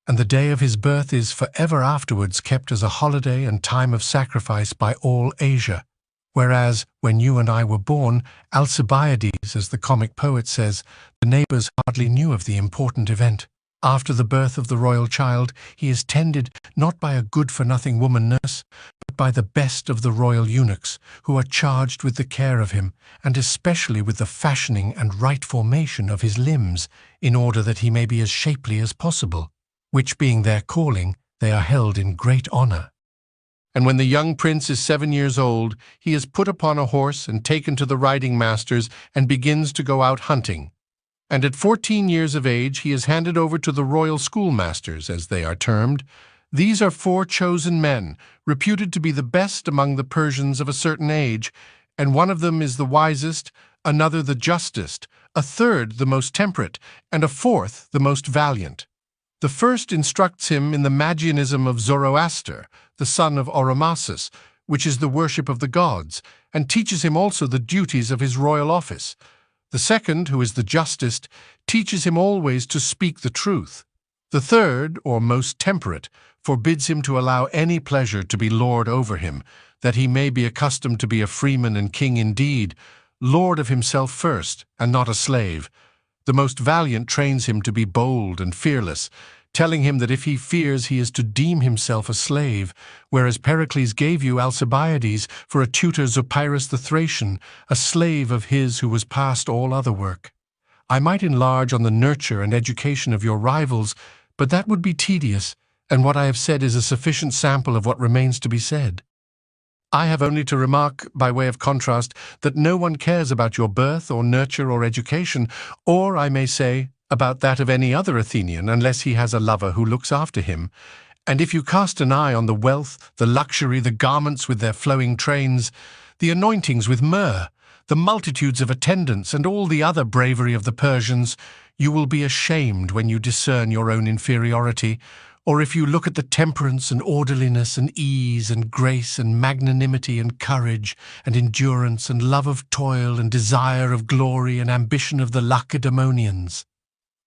and the day of his birth is forever afterwards kept as a holiday and time of sacrifice by all Asia. Whereas, when you and I were born, Alcibiades, as the comic poet says, the neighbors hardly knew of the important event. After the birth of the royal child, he is tended not by a good-for-nothing woman nurse, but by the best of the royal eunuchs, who are charged with the care of him, and especially with the fashioning and right formation of his limbs, in order that he may be as shapely as possible, which being their calling, they are held in great honor. and when the young prince is 7 years old, he is put upon a horse and taken to the riding masters and begins to go out hunting. And at 14 years of age he is handed over to the royal schoolmasters, as they are termed. These are 4 chosen men, reputed to be the best among the Persians of a certain age, and one of them is the wisest, another the justest, a third the most temperate, and a fourth the most valiant. The first instructs him in the Magianism of Zoroaster, the son of Oromasus, which is the worship of the gods, and teaches him also the duties of his royal office. The second, who is the justest, teaches him always to speak the truth. The third, or most temperate, forbids him to allow any pleasure to be lord over him, that he may be accustomed to be a freeman and king indeed, lord of himself first, and not a slave. The most valiant trains him to be bold and fearless, telling him that if he fears he is to deem himself a slave, whereas Pericles gave you Alcibiades for a tutor Zopyrus the Thracian, a slave of his who was past all other work. I might enlarge on the nurture and education of your rivals, but that would be tedious, and what I have said is a sufficient sample of what remains to be said. I have only to remark, by way of contrast, that no one cares about your birth or nurture or education, or, I may say, about that of any other Athenian, unless he has a lover who looks after him. And if you cast an eye on the wealth, the luxury, the garments with their flowing trains, the anointings with myrrh, the multitudes of attendants, and all the other bravery of the Persians, you will be ashamed when you discern your own inferiority. Or if you look at the temperance and orderliness and ease and grace and magnanimity and courage and endurance and love of toil and desire of glory and ambition of the Lacedaemonians,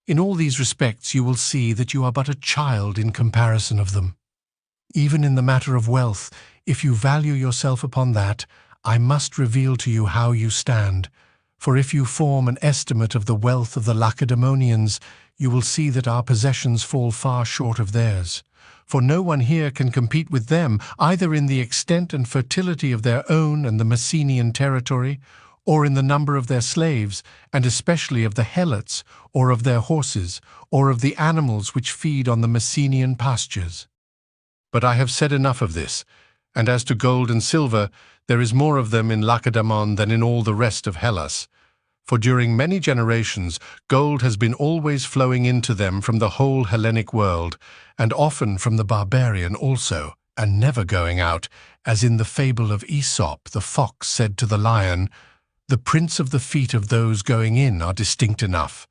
in all these respects you will see that you are but a child in comparison of them. Even in the matter of wealth, if you value yourself upon that, I must reveal to you how you stand. For if you form an estimate of the wealth of the Lacedaemonians, you will see that our possessions fall far short of theirs. For no one here can compete with them, either in the extent and fertility of their own and the Messenian territory, or in the number of their slaves, and especially of the helots, or of their horses, or of the animals which feed on the Messenian pastures. But I have said enough of this, and as to gold and silver, there is more of them in Lacedaemon than in all the rest of Hellas. For during many generations, gold has been always flowing into them from the whole Hellenic world, and often from the barbarian also, and never going out, as in the fable of Aesop, the fox said to the lion, "The prints of the feet of those going in are distinct enough.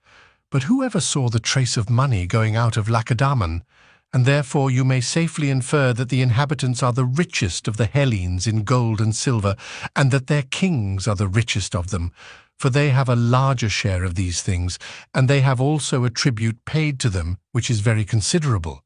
But who ever saw the trace of money going out of Lacedaemon? And therefore you may safely infer that the inhabitants are the richest of the Hellenes in gold and silver, and that their kings are the richest of them, for they have a larger share of these things, and they have also a tribute paid to them, which is very considerable.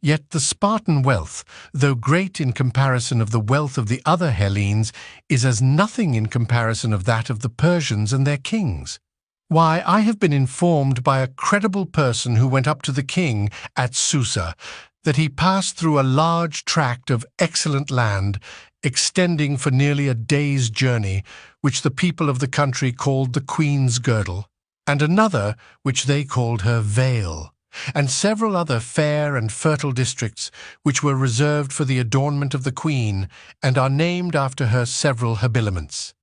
Yet the Spartan wealth, though great in comparison of the wealth of the other Hellenes, is as nothing in comparison of that of the Persians and their kings. Why, I have been informed by a credible person who went up to the king at Susa, that he passed through a large tract of excellent land, extending for nearly a day's journey, which the people of the country called the Queen's Girdle, and another which they called her Vale, and several other fair and fertile districts, which were reserved for the adornment of the Queen, and are named after her several habiliments.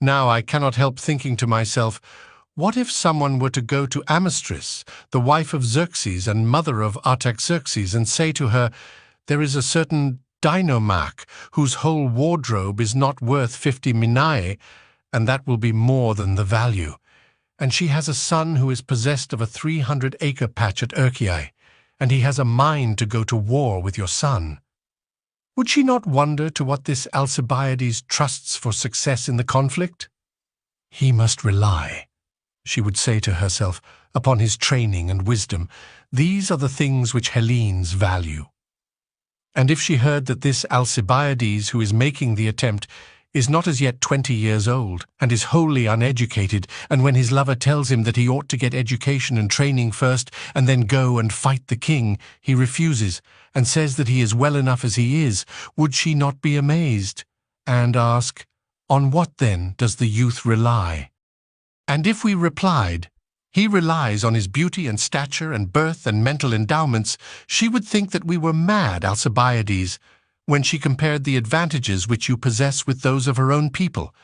Now I cannot help thinking to myself, what if someone were to go to Amistris, the wife of Xerxes and mother of Artaxerxes, and say to her, "There is a certain Dinomac, whose whole wardrobe is not worth 50 minae, and that will be more than the value. And she has a son who is possessed of a 300-acre patch at Urkiae, and he has a mind to go to war with your son." Would she not wonder to what this Alcibiades trusts for success in the conflict? "He must rely," she would say to herself, "upon his training and wisdom. These are the things which Hellenes value." And if she heard that this Alcibiades who is making the attempt is not as yet 20 years old, and is wholly uneducated, and when his lover tells him that he ought to get education and training first, and then go and fight the king, he refuses, and says that he is well enough as he is, would she not be amazed, and ask, on what then does the youth rely? And if we replied, he relies on his beauty and stature and birth and mental endowments, she would think that we were mad, Alcibiades. when she compared the advantages which you possess with those of her own people.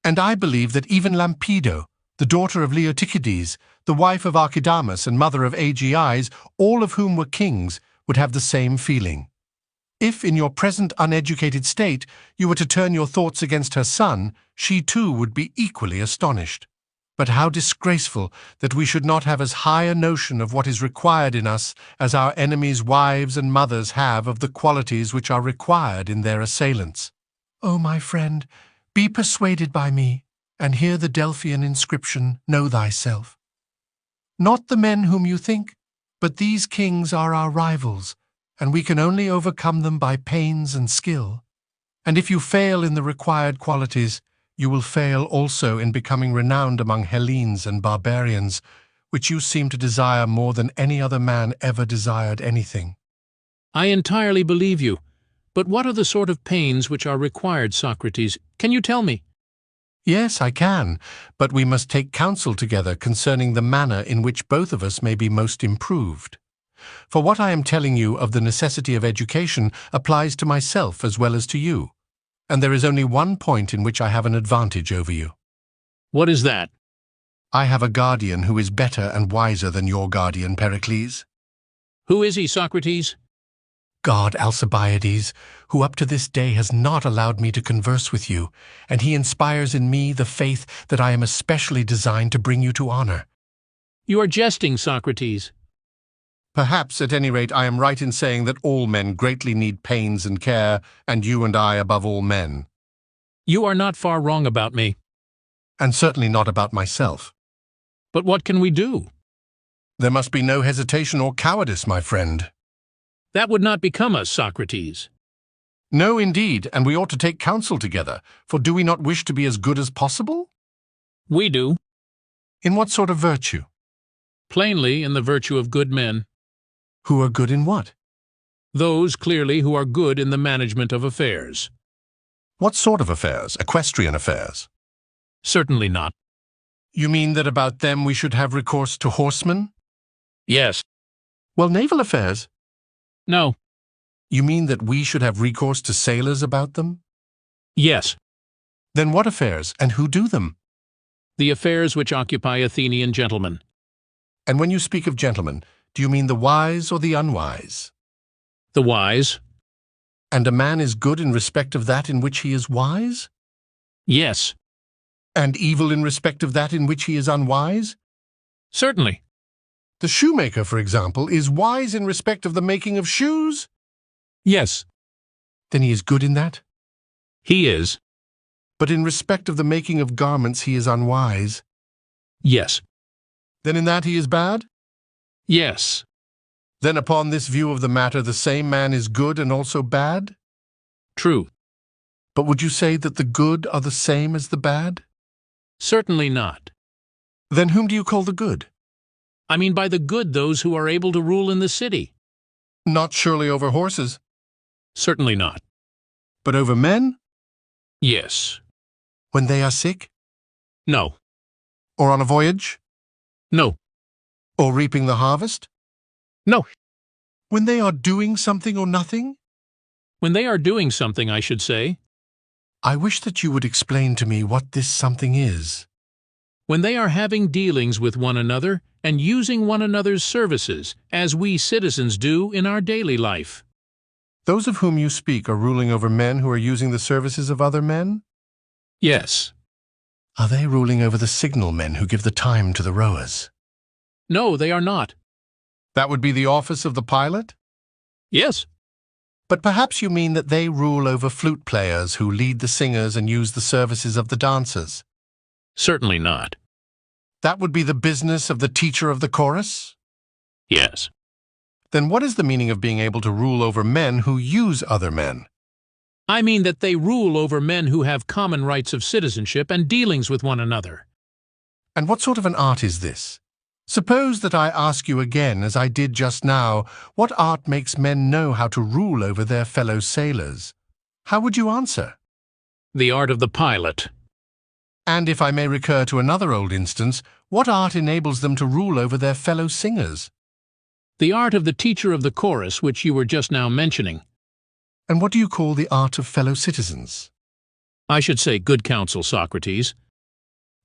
And I believe that even Lampido, the daughter of Leotychides, the wife of Archidamus and mother of Aegiais, all of whom were kings, would have the same feeling. If, in your present uneducated state, you were to turn your thoughts against her son, she too would be equally astonished. But how disgraceful that we should not have as high a notion of what is required in us as our enemies' wives and mothers have of the qualities which are required in their assailants. O my friend, be persuaded by me, and hear the Delphian inscription, "Know thyself." Not the men whom you think, but these kings are our rivals, and we can only overcome them by pains and skill. And if you fail in the required qualities, you will fail also in becoming renowned among Hellenes and barbarians, which you seem to desire more than any other man ever desired anything. I entirely believe you. But what are the sort of pains which are required, Socrates? Can you tell me? Yes, I can, but we must take counsel together concerning the manner in which both of us may be most improved. For what I am telling you of the necessity of education applies to myself as well as to you, and there is only one point in which I have an advantage over you. What is that? I have a guardian who is better and wiser than your guardian, Pericles. Who is he, Socrates? God Alcibiades, who up to this day has not allowed me to converse with you, and he inspires in me the faith that I am especially designed to bring you to honor. You are jesting, Socrates. Perhaps, at any rate, I am right in saying that all men greatly need pains and care, and you and I above all men. You are not far wrong about me. And certainly not about myself. But what can we do? There must be no hesitation or cowardice, my friend. That would not become us, Socrates. No, indeed, and we ought to take counsel together, for do we not wish to be as good as possible? We do. In what sort of virtue? Plainly, in the virtue of good men. Who are good in what? Those, clearly, who are good in the management of affairs. What sort of affairs? Equestrian affairs? Certainly not. You mean that about them we should have recourse to horsemen? Yes. Well, naval affairs? No. You mean that we should have recourse to sailors about them? Yes. Then what affairs, and who do them? The affairs which occupy Athenian gentlemen. And when you speak of gentlemen, do you mean the wise or the unwise? The wise. And a man is good in respect of that in which he is wise? Yes. And evil in respect of that in which he is unwise? Certainly. The shoemaker, for example, is wise in respect of the making of shoes? Yes. Then he is good in that? He is. But in respect of the making of garments he is unwise? Yes. Then in that he is bad? Yes. Then upon this view of the matter the same man is good and also bad? True. But would you say that the good are the same as the bad? Certainly not. Then whom do you call the good? I mean by the good those who are able to rule in the city. Not surely over horses, Certainly not. but over men? Yes. When they are sick? No. Or on a voyage? No. Or reaping the harvest? No. When they are doing something or nothing? When they are doing something, I should say. I wish that you would explain to me what this something is. When they are having dealings with one another and using one another's services, as we citizens do in our daily life. Those of whom you speak are ruling over men who are using the services of other men? Yes. Are they ruling over the signal men who give the time to the rowers? No, they are not. That would be the office of the pilot? Yes. But perhaps you mean that they rule over flute players who lead the singers and use the services of the dancers. Certainly not. That would be the business of the teacher of the chorus? Yes. Then what is the meaning of being able to rule over men who use other men? I mean that they rule over men who have common rights of citizenship and dealings with one another. And what sort of an art is this? Suppose that I ask you again, as I did just now, what art makes men know how to rule over their fellow sailors? How would you answer? The art of the pilot. And if I may recur to another old instance, what art enables them to rule over their fellow singers? The art of the teacher of the chorus, which you were just now mentioning. And what do you call the art of fellow citizens? I should say good counsel, Socrates.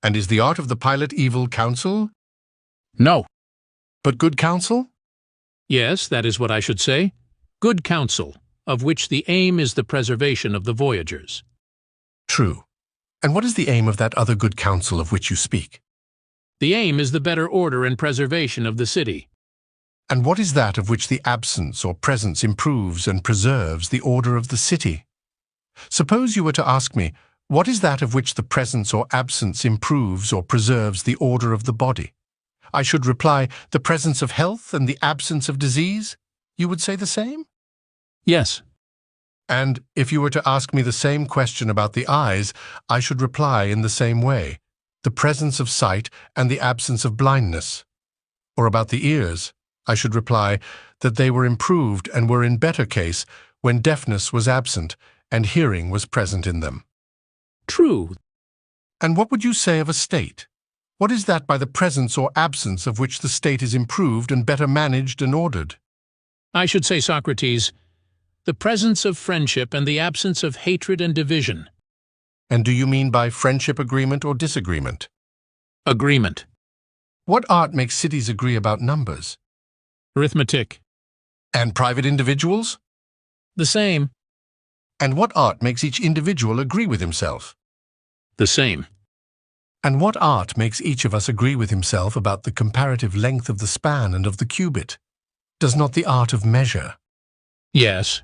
And is the art of the pilot evil counsel? No. But good counsel? Yes, that is what I should say. Good counsel, of which the aim is the preservation of the voyagers. True. And what is the aim of that other good counsel of which you speak? The aim is the better order and preservation of the city. And what is that of which the absence or presence improves and preserves the order of the city? Suppose you were to ask me, what is that of which the presence or absence improves or preserves the order of the body? I should reply, the presence of health and the absence of disease? You would say the same? Yes. And if you were to ask me the same question about the eyes, I should reply in the same way, the presence of sight and the absence of blindness. Or about the ears, I should reply that they were improved and were in better case when deafness was absent and hearing was present in them. True. And what would you say of a state? What is that by the presence or absence of which the state is improved and better managed and ordered? I should say, Socrates, the presence of friendship and the absence of hatred and division. And do you mean by friendship agreement or disagreement? Agreement. What art makes cities agree about numbers? Arithmetic. And private individuals? The same. And what art makes each individual agree with himself? The same. And what art makes each of us agree with himself about the comparative length of the span and of the cubit? Does not the art of measure? Yes.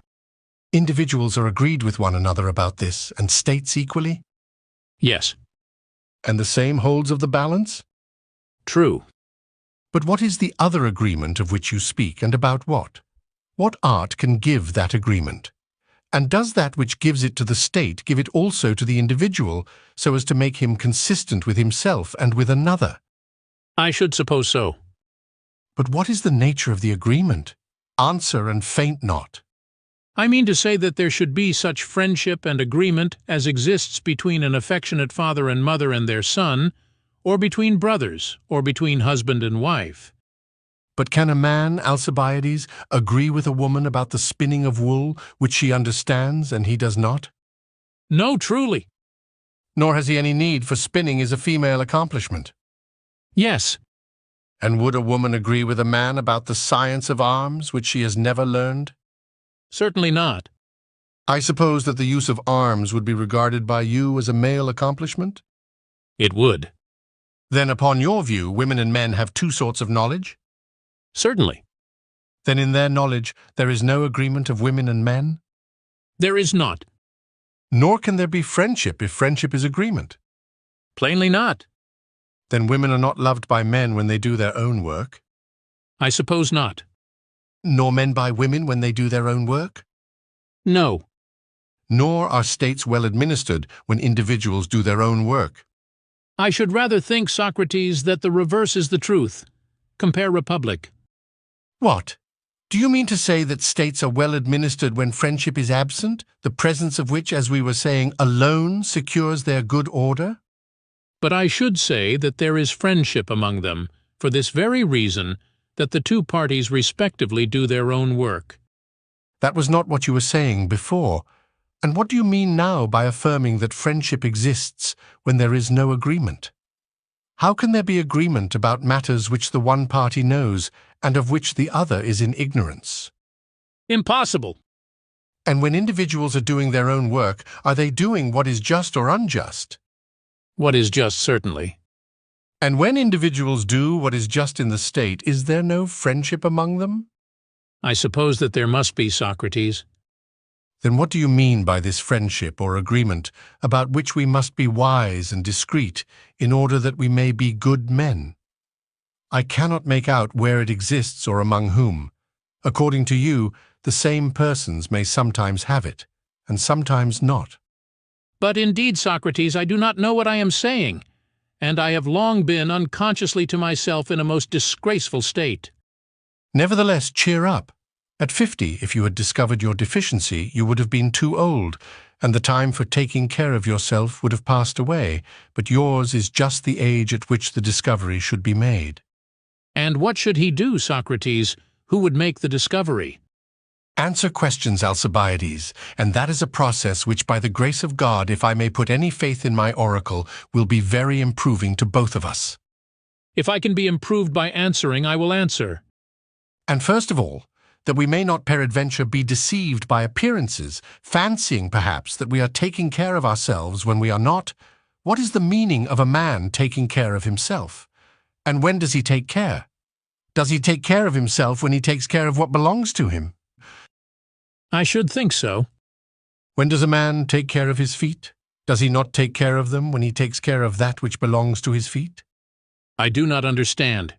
Individuals are agreed with one another about this, and states equally? Yes. And the same holds of the balance? True. But what is the other agreement of which you speak, and about what? What art can give that agreement? And does that which gives it to the state give it also to the individual, so as to make him consistent with himself and with another? I should suppose so. But what is the nature of the agreement? Answer and faint not. I mean to say that there should be such friendship and agreement as exists between an affectionate father and mother and their son, or between brothers, or between husband and wife. But can a man, Alcibiades, agree with a woman about the spinning of wool, which she understands and he does not? No, truly. Nor has he any need, for spinning is a female accomplishment. Yes. And would a woman agree with a man about the science of arms, which she has never learned? Certainly not. I suppose that the use of arms would be regarded by you as a male accomplishment? It would. Then, upon your view, women and men have two sorts of knowledge? Certainly. Then in their knowledge there is no agreement of women and men? There is not. Nor can there be friendship if friendship is agreement. Plainly not. Then women are not loved by men when they do their own work? I suppose not. Nor men by women when they do their own work? No. Nor are states well administered when individuals do their own work? I should rather think, Socrates, that the reverse is the truth. Compare Republic. What? Do you mean to say that states are well administered when friendship is absent, the presence of which, as we were saying, alone secures their good order? But I should say that there is friendship among them, for this very reason, that the two parties respectively do their own work. That was not what you were saying before. And what do you mean now by affirming that friendship exists when there is no agreement? How can there be agreement about matters which the one party knows and of which the other is in ignorance? Impossible. And when individuals are doing their own work, are they doing what is just or unjust? What is just, certainly. And when individuals do what is just in the state, is there no friendship among them? I suppose that there must be, Socrates. Then what do you mean by this friendship or agreement about which we must be wise and discreet in order that we may be good men? I cannot make out where it exists or among whom. According to you, the same persons may sometimes have it, and sometimes not. But indeed, Socrates, I do not know what I am saying, and I have long been unconsciously to myself in a most disgraceful state. Nevertheless, cheer up. At 50, if you had discovered your deficiency, you would have been too old, and the time for taking care of yourself would have passed away, but yours is just the age at which the discovery should be made. And what should he do, Socrates, who would make the discovery? Answer questions, Alcibiades, and that is a process which, by the grace of God, if I may put any faith in my oracle, will be very improving to both of us. If I can be improved by answering, I will answer. And first of all, that we may not peradventure be deceived by appearances, fancying perhaps that we are taking care of ourselves when we are not, what is the meaning of a man taking care of himself? And when does he take care? Does he take care of himself when he takes care of what belongs to him? I should think so. When does a man take care of his feet? Does he not take care of them when he takes care of that which belongs to his feet? I do not understand.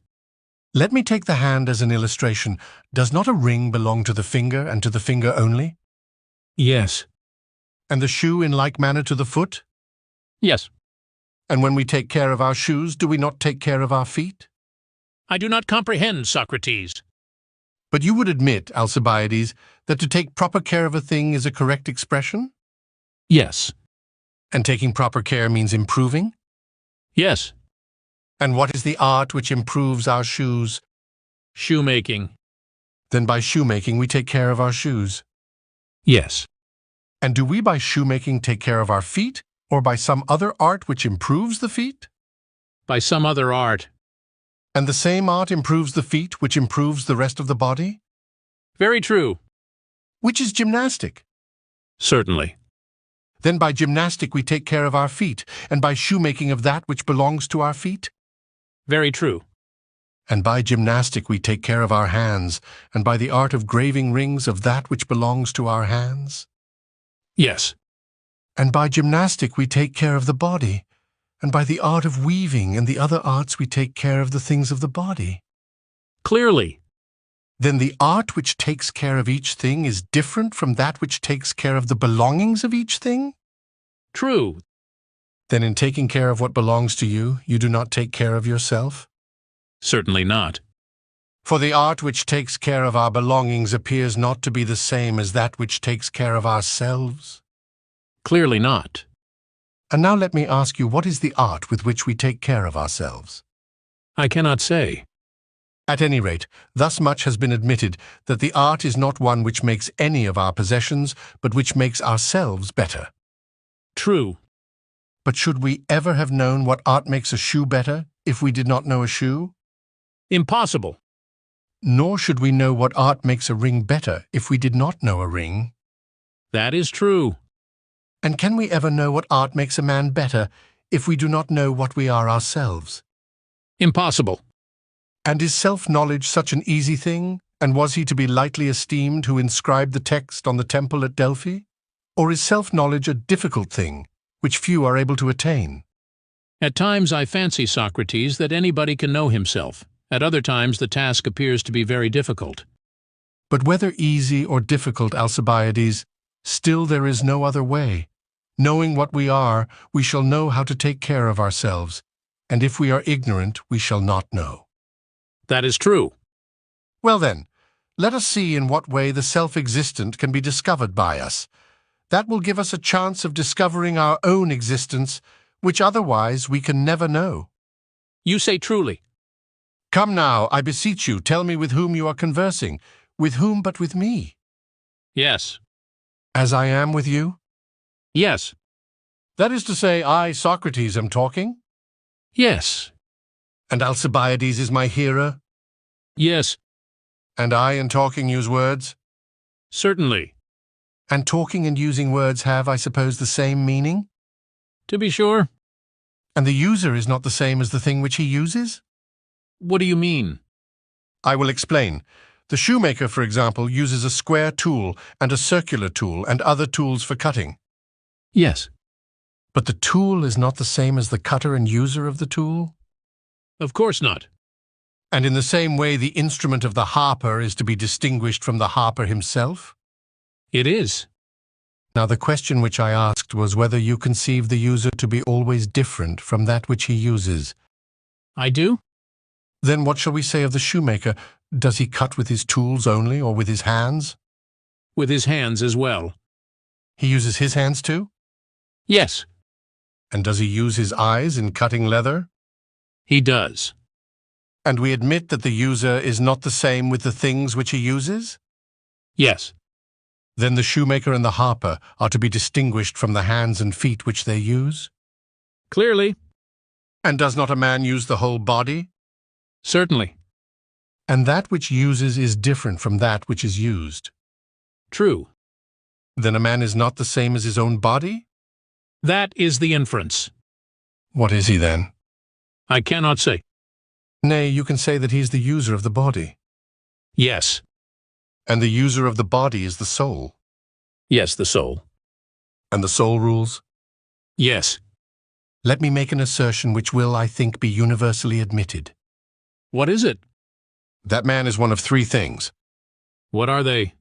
Let me take the hand as an illustration. Does not a ring belong to the finger and to the finger only? Yes. And the shoe in like manner to the foot? Yes. And when we take care of our shoes, do we not take care of our feet? I do not comprehend, Socrates. But you would admit, Alcibiades, that to take proper care of a thing is a correct expression? Yes. And taking proper care means improving? Yes. And what is the art which improves our shoes? Shoemaking. Then by shoemaking we take care of our shoes. Yes. And do we by shoemaking take care of our feet, or by some other art which improves the feet? By some other art. And the same art improves the feet, which improves the rest of the body? Very true. Which is gymnastic. Certainly. Then by gymnastic we take care of our feet, and by shoemaking of that which belongs to our feet? Very true. And by gymnastic we take care of our hands, and by the art of graving rings of that which belongs to our hands? Yes. And by gymnastic we take care of the body, and by the art of weaving and the other arts we take care of the things of the body? Clearly. Then the art which takes care of each thing is different from that which takes care of the belongings of each thing? True. Then in taking care of what belongs to you, you do not take care of yourself? Certainly not. For the art which takes care of our belongings appears not to be the same as that which takes care of ourselves? Clearly not. And now let me ask you, what is the art with which we take care of ourselves? I cannot say. At any rate, thus much has been admitted, that the art is not one which makes any of our possessions, but which makes ourselves better. True. But should we ever have known what art makes a shoe better, if we did not know a shoe? Impossible. Nor should we know what art makes a ring better, if we did not know a ring. That is true. And can we ever know what art makes a man better, if we do not know what we are ourselves? Impossible. And is self-knowledge such an easy thing? And was he to be lightly esteemed who inscribed the text on the temple at Delphi? Or is self-knowledge a difficult thing, which few are able to attain? At times I fancy, Socrates, that anybody can know himself. At other times the task appears to be very difficult. But whether easy or difficult, Alcibiades, still there is no other way. Knowing what we are, we shall know how to take care of ourselves, and if we are ignorant, we shall not know. That is true. Well then, let us see in what way the self-existent can be discovered by us. That will give us a chance of discovering our own existence, which otherwise we can never know. You say truly. Come now, I beseech you, tell me with whom you are conversing. With whom but with me? Yes. As I am with you? Yes. That is to say, I, Socrates, am talking? Yes. And Alcibiades is my hearer? Yes. And I, in talking, use words? Certainly. And talking and using words have, I suppose, the same meaning? To be sure. And the user is not the same as the thing which he uses? What do you mean? I will explain. The shoemaker, for example, uses a square tool and a circular tool and other tools for cutting. Yes. But the tool is not the same as the cutter and user of the tool? Of course not. And in the same way, the instrument of the harper is to be distinguished from the harper himself? It is. Now the question which I asked was whether you conceive the user to be always different from that which he uses. I do? Then what shall we say of the shoemaker? Does he cut with his tools only, or with his hands? With his hands as well. He uses his hands too? Yes. And does he use his eyes in cutting leather? He does. And we admit that the user is not the same with the things which he uses? Yes. Then the shoemaker and the harper are to be distinguished from the hands and feet which they use? Clearly. And does not a man use the whole body? Certainly. And that which uses is different from that which is used. True. Then a man is not the same as his own body? That is the inference. What is he then? I cannot say. Nay, you can say that he is the user of the body. Yes. And the user of the body is the soul. Yes, the soul. And the soul rules? Yes. Let me make an assertion which will, I think, be universally admitted. What is it? That man is one of three things. What are they?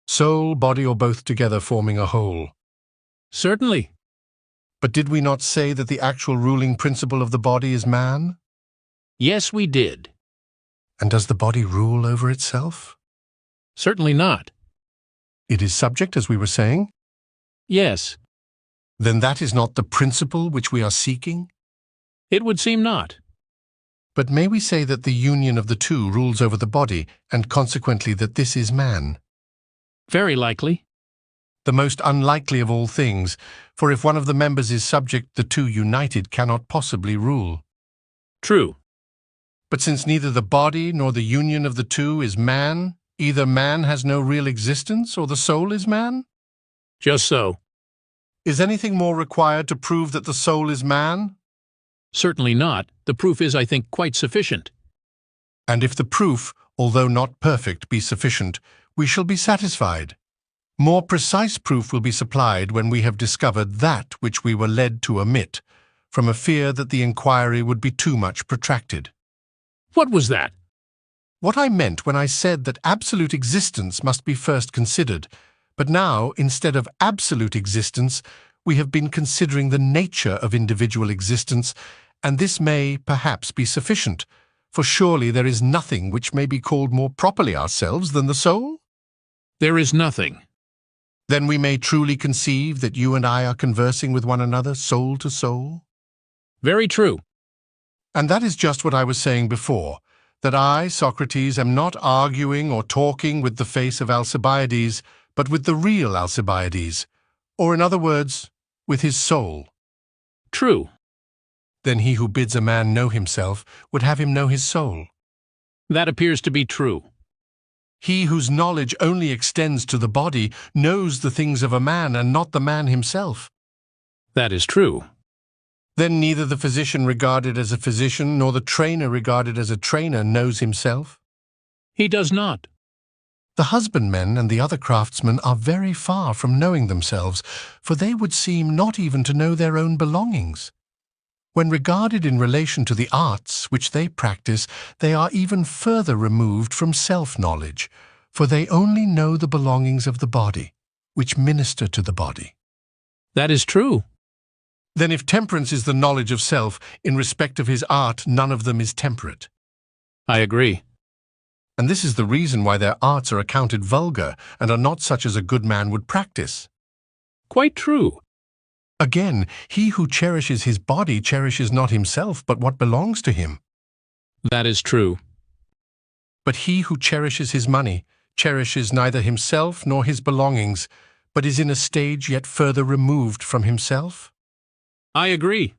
Soul, body, or both together forming a whole. Certainly. But did we not say that the actual ruling principle of the body is man? Yes, we did. And does the body rule over itself? Certainly not. It is subject, as we were saying? Yes. Then that is not the principle which we are seeking? It would seem not. But may we say that the union of the two rules over the body, and consequently that this is man? Very likely. The most unlikely of all things, for if one of the members is subject, the two united cannot possibly rule. True. But since neither the body nor the union of the two is man, either man has no real existence or the soul is man? Just so. Is anything more required to prove that the soul is man? Certainly not. The proof is, I think, quite sufficient. And if the proof, although not perfect, be sufficient, we shall be satisfied. More precise proof will be supplied when we have discovered that which we were led to omit, from a fear that the inquiry would be too much protracted. What was that? What I meant when I said that absolute existence must be first considered, but now, instead of absolute existence, we have been considering the nature of individual existence, and this may, perhaps, be sufficient, for surely there is nothing which may be called more properly ourselves than the soul? There is nothing. Then we may truly conceive that you and I are conversing with one another, soul to soul? Very true. And that is just what I was saying before, that I, Socrates, am not arguing or talking with the face of Alcibiades, but with the real Alcibiades, or in other words, with his soul. True. Then he who bids a man know himself would have him know his soul. That appears to be true. He whose knowledge only extends to the body knows the things of a man and not the man himself. That is true. Then neither the physician regarded as a physician nor the trainer regarded as a trainer knows himself. He does not. The husbandmen and the other craftsmen are very far from knowing themselves, for they would seem not even to know their own belongings. When regarded in relation to the arts which they practice, they are even further removed from self-knowledge, for they only know the belongings of the body, which minister to the body. That is true. Then if temperance is the knowledge of self, in respect of his art none of them is temperate. I agree. And this is the reason why their arts are accounted vulgar and are not such as a good man would practice. Quite true. Again, he who cherishes his body cherishes not himself, but what belongs to him. That is true. But he who cherishes his money cherishes neither himself nor his belongings, but is in a stage yet further removed from himself. I agree.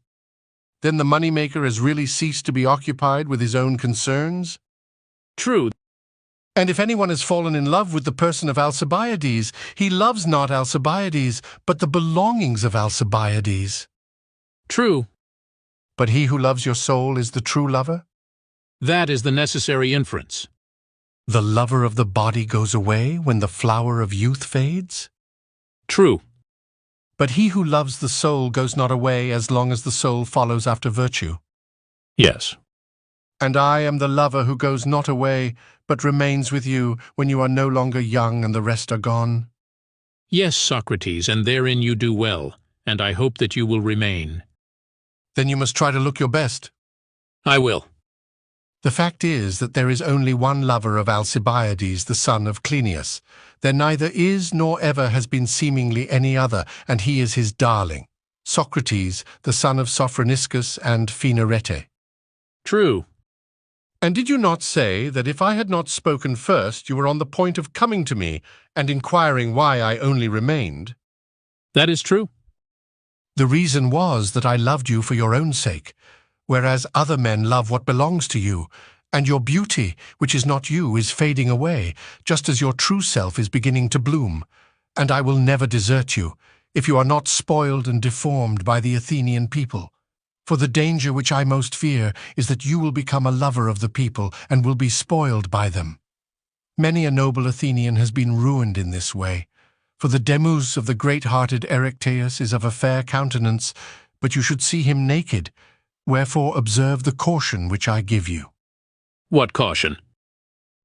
Then the money-maker has really ceased to be occupied with his own concerns? True. And if anyone has fallen in love with the person of Alcibiades, he loves not Alcibiades, but the belongings of Alcibiades. True. But he who loves your soul is the true lover? That is the necessary inference. The lover of the body goes away when the flower of youth fades? True. But he who loves the soul goes not away as long as the soul follows after virtue. Yes. And I am the lover who goes not away, but remains with you when you are no longer young and the rest are gone. Yes, Socrates, and therein you do well, and I hope that you will remain. Then you must try to look your best. I will. The fact is that there is only one lover of Alcibiades, the son of Cleinias. There neither is nor ever has been seemingly any other, and he is his darling, Socrates, the son of Sophroniscus and Phaenarete. True. And did you not say that if I had not spoken first, you were on the point of coming to me and inquiring why I only remained? That is true. The reason was that I loved you for your own sake, whereas other men love what belongs to you, and your beauty, which is not you, is fading away, just as your true self is beginning to bloom. And I will never desert you, if you are not spoiled and deformed by the Athenian people. For the danger which I most fear is that you will become a lover of the people and will be spoiled by them. Many a noble Athenian has been ruined in this way. For the Demus of the great-hearted Erechtheus is of a fair countenance, but you should see him naked. Wherefore observe the caution which I give you. What caution?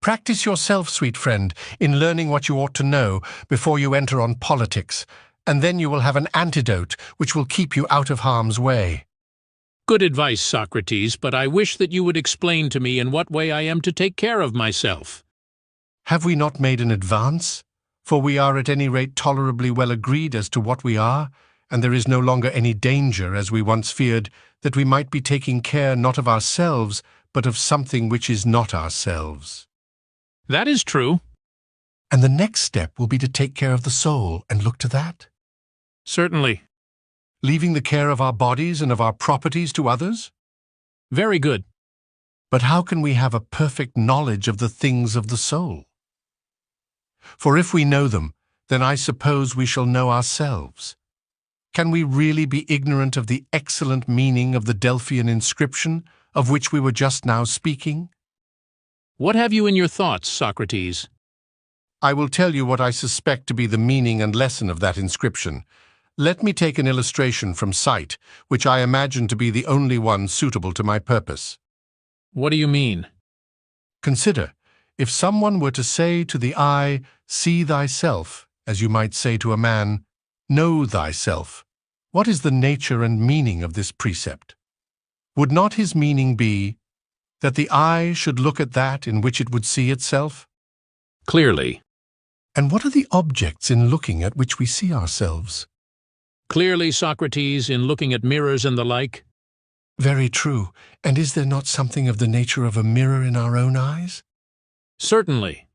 Practice yourself, sweet friend, in learning what you ought to know before you enter on politics, and then you will have an antidote which will keep you out of harm's way. Good advice, Socrates, but I wish that you would explain to me in what way I am to take care of myself. Have we not made an advance? For we are at any rate tolerably well agreed as to what we are, and there is no longer any danger, as we once feared, that we might be taking care not of ourselves, but of something which is not ourselves. That is true. And the next step will be to take care of the soul and look to that. Certainly. Leaving the care of our bodies and of our properties to others? Very good. But how can we have a perfect knowledge of the things of the soul? For if we know them, then I suppose we shall know ourselves. Can we really be ignorant of the excellent meaning of the Delphian inscription, of which we were just now speaking? What have you in your thoughts, Socrates? I will tell you what I suspect to be the meaning and lesson of that inscription. Let me take an illustration from sight, which I imagine to be the only one suitable to my purpose. What do you mean? Consider, if someone were to say to the eye, "See thyself," as you might say to a man, "Know thyself," what is the nature and meaning of this precept? Would not his meaning be that the eye should look at that in which it would see itself? Clearly. And what are the objects in looking at which we see ourselves? Clearly, Socrates, in looking at mirrors and the like. Very true. And is there not something of the nature of a mirror in our own eyes? Certainly.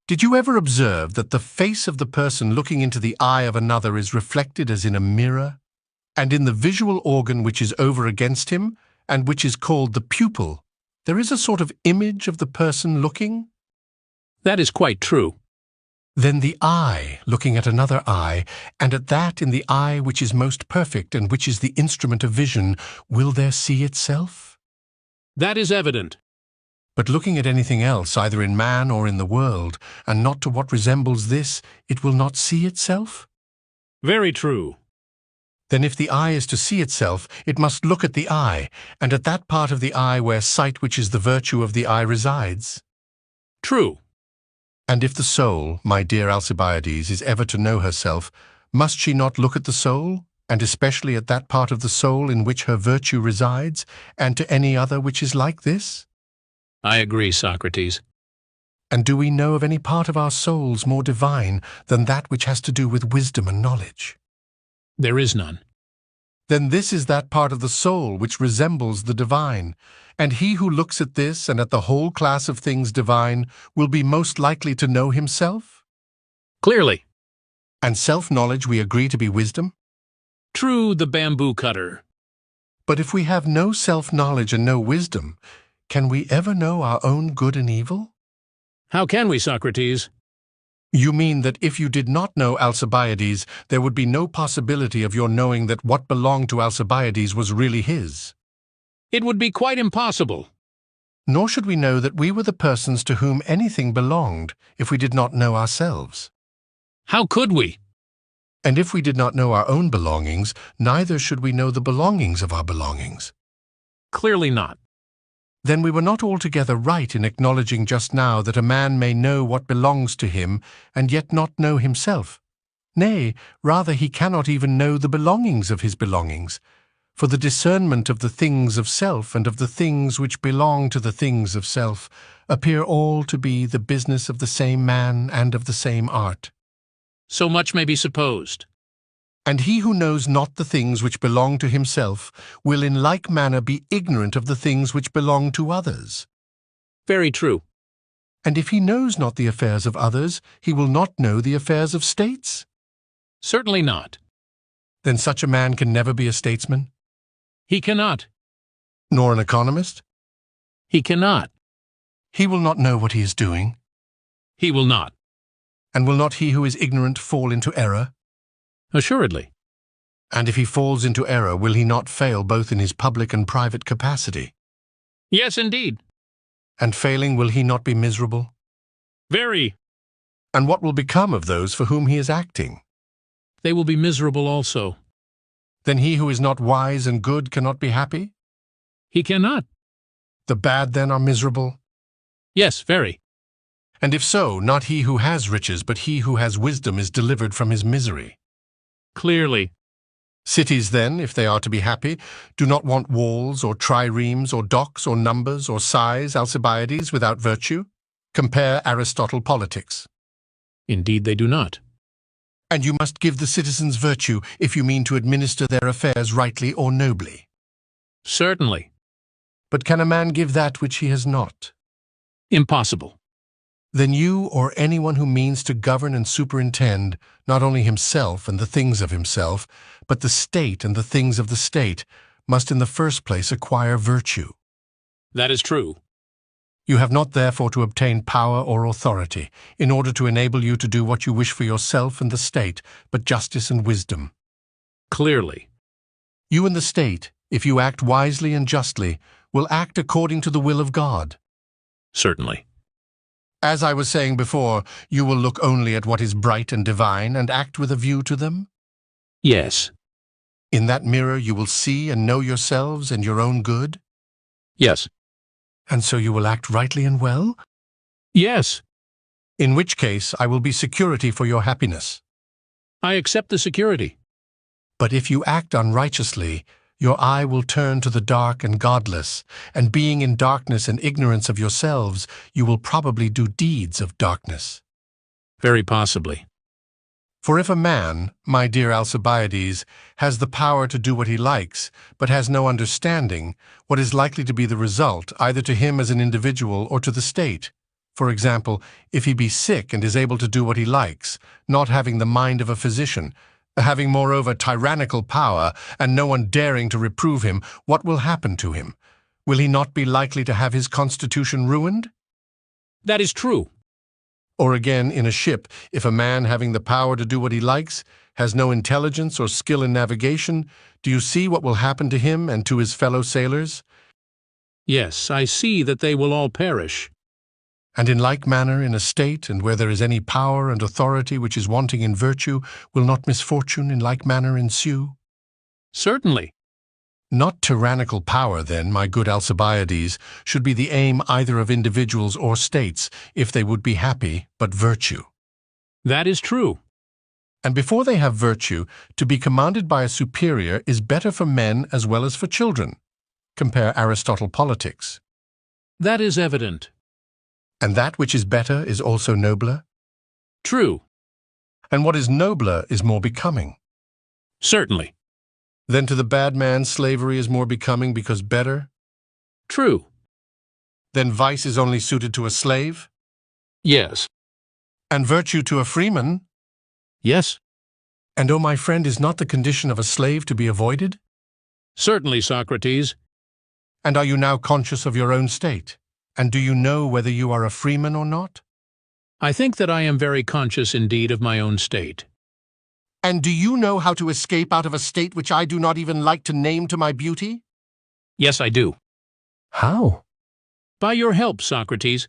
Did you ever observe that the face of the person looking into the eye of another is reflected as in a mirror? And in the visual organ which is over against him, and which is called the pupil, there is a sort of image of the person looking? That is quite true. Then the eye, looking at another eye, and at that in the eye which is most perfect and which is the instrument of vision, will there see itself? That is evident. But looking at anything else, either in man or in the world, and not to what resembles this, it will not see itself? Very true. Then if the eye is to see itself, it must look at the eye, and at that part of the eye where sight which is the virtue of the eye resides. True. And if the soul, my dear Alcibiades, is ever to know herself, must she not look at the soul, and especially at that part of the soul in which her virtue resides, and to any other which is like this? I agree, Socrates. And do we know of any part of our souls more divine than that which has to do with wisdom and knowledge? There is none. Then this is that part of the soul which resembles the divine, and he who looks at this and at the whole class of things divine will be most likely to know himself? Clearly. And self-knowledge we agree to be wisdom? True, the bamboo cutter. But if we have no self-knowledge and no wisdom, can we ever know our own good and evil? How can we, Socrates? You mean that if you did not know Alcibiades, there would be no possibility of your knowing that what belonged to Alcibiades was really his? It would be quite impossible. Nor should we know that we were the persons to whom anything belonged if we did not know ourselves. How could we? And if we did not know our own belongings, neither should we know the belongings of our belongings. Clearly not. Then we were not altogether right in acknowledging just now that a man may know what belongs to him and yet not know himself. Nay, rather he cannot even know the belongings of his belongings. For the discernment of the things of self and of the things which belong to the things of self appear all to be the business of the same man and of the same art. So much may be supposed. And he who knows not the things which belong to himself will in like manner be ignorant of the things which belong to others. Very true. And if he knows not the affairs of others, he will not know the affairs of states. Certainly not. Then such a man can never be a statesman, He cannot. nor an economist. He cannot. He will not know what he is doing. He will not. And will not he who is ignorant fall into error? Assuredly. And if he falls into error, will he not fail both in his public and private capacity? Yes, indeed. And failing, will he not be miserable? Very. And what will become of those for whom he is acting? They will be miserable also. Then he who is not wise and good cannot be happy? He cannot. The bad then are miserable? Yes, very. And if so, not he who has riches, but he who has wisdom is delivered from his misery. Clearly. Cities then, if they are to be happy, do not want walls or triremes or docks or numbers or size, Alcibiades, without virtue. Compare Aristotle Politics. Indeed they do not. And you must give the citizens virtue if you mean to administer their affairs rightly or nobly. Certainly. But can a man give that which he has not? Impossible. Then you or anyone who means to govern and superintend not only himself and the things of himself, but the state and the things of the state, must in the first place acquire virtue. That is true. You have not therefore to obtain power or authority in order to enable you to do what you wish for yourself and the state, but justice and wisdom. Clearly. You and the state, if you act wisely and justly, will act according to the will of God. Certainly. As I was saying before, you will look only at what is bright and divine and act with a view to them. Yes. In that mirror you will see and know yourselves and your own good. Yes. And so you will act rightly and well? Yes. In which case I will be security for your happiness. I accept the security. But if you act unrighteously, your eye will turn to the dark and godless, and being in darkness and ignorance of yourselves, you will probably do deeds of darkness. Very possibly. For if a man, my dear Alcibiades, has the power to do what he likes, but has no understanding, what is likely to be the result, either to him as an individual or to the state? For example, if he be sick and is able to do what he likes, not having the mind of a physician, having moreover tyrannical power, and no one daring to reprove him, what will happen to him? Will he not be likely to have his constitution ruined? That is true. Or again, in a ship, if a man having the power to do what he likes has no intelligence or skill in navigation, do you see what will happen to him and to his fellow sailors? Yes, I see that they will all perish. And in like manner, in a state, and where there is any power and authority which is wanting in virtue, will not misfortune in like manner ensue? Certainly. Not tyrannical power, then, my good Alcibiades, should be the aim either of individuals or states, if they would be happy, but virtue. That is true. And before they have virtue, to be commanded by a superior is better for men as well as for children. Compare Aristotle Politics. That is evident. And that which is better is also nobler? True. And what is nobler is more becoming. Certainly. Then to the bad man slavery is more becoming because better? True. Then vice is only suited to a slave? Yes. And virtue to a freeman? Yes. And, O my friend, is not the condition of a slave to be avoided? Certainly, Socrates. And are you now conscious of your own state? And do you know whether you are a freeman or not? I think that I am very conscious indeed of my own state. And do you know how to escape out of a state which I do not even like to name to my beauty? Yes, I do. How? By your help, Socrates.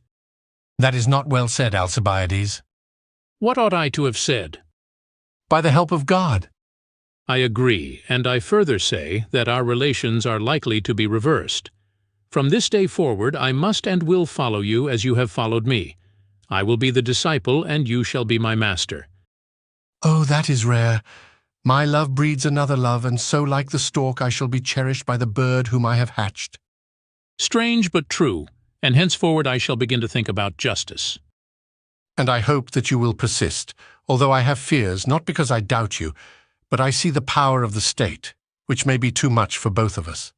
That is not well said, Alcibiades. What ought I to have said? By the help of God. I agree, and I further say that our relations are likely to be reversed. From this day forward I must and will follow you as you have followed me. I will be the disciple, and you shall be my master. Oh, that is rare. My love breeds another love, and so like the stork I shall be cherished by the bird whom I have hatched. Strange but true, and henceforward I shall begin to think about justice. And I hope that you will persist, although I have fears, not because I doubt you, but I see the power of the state, which may be too much for both of us.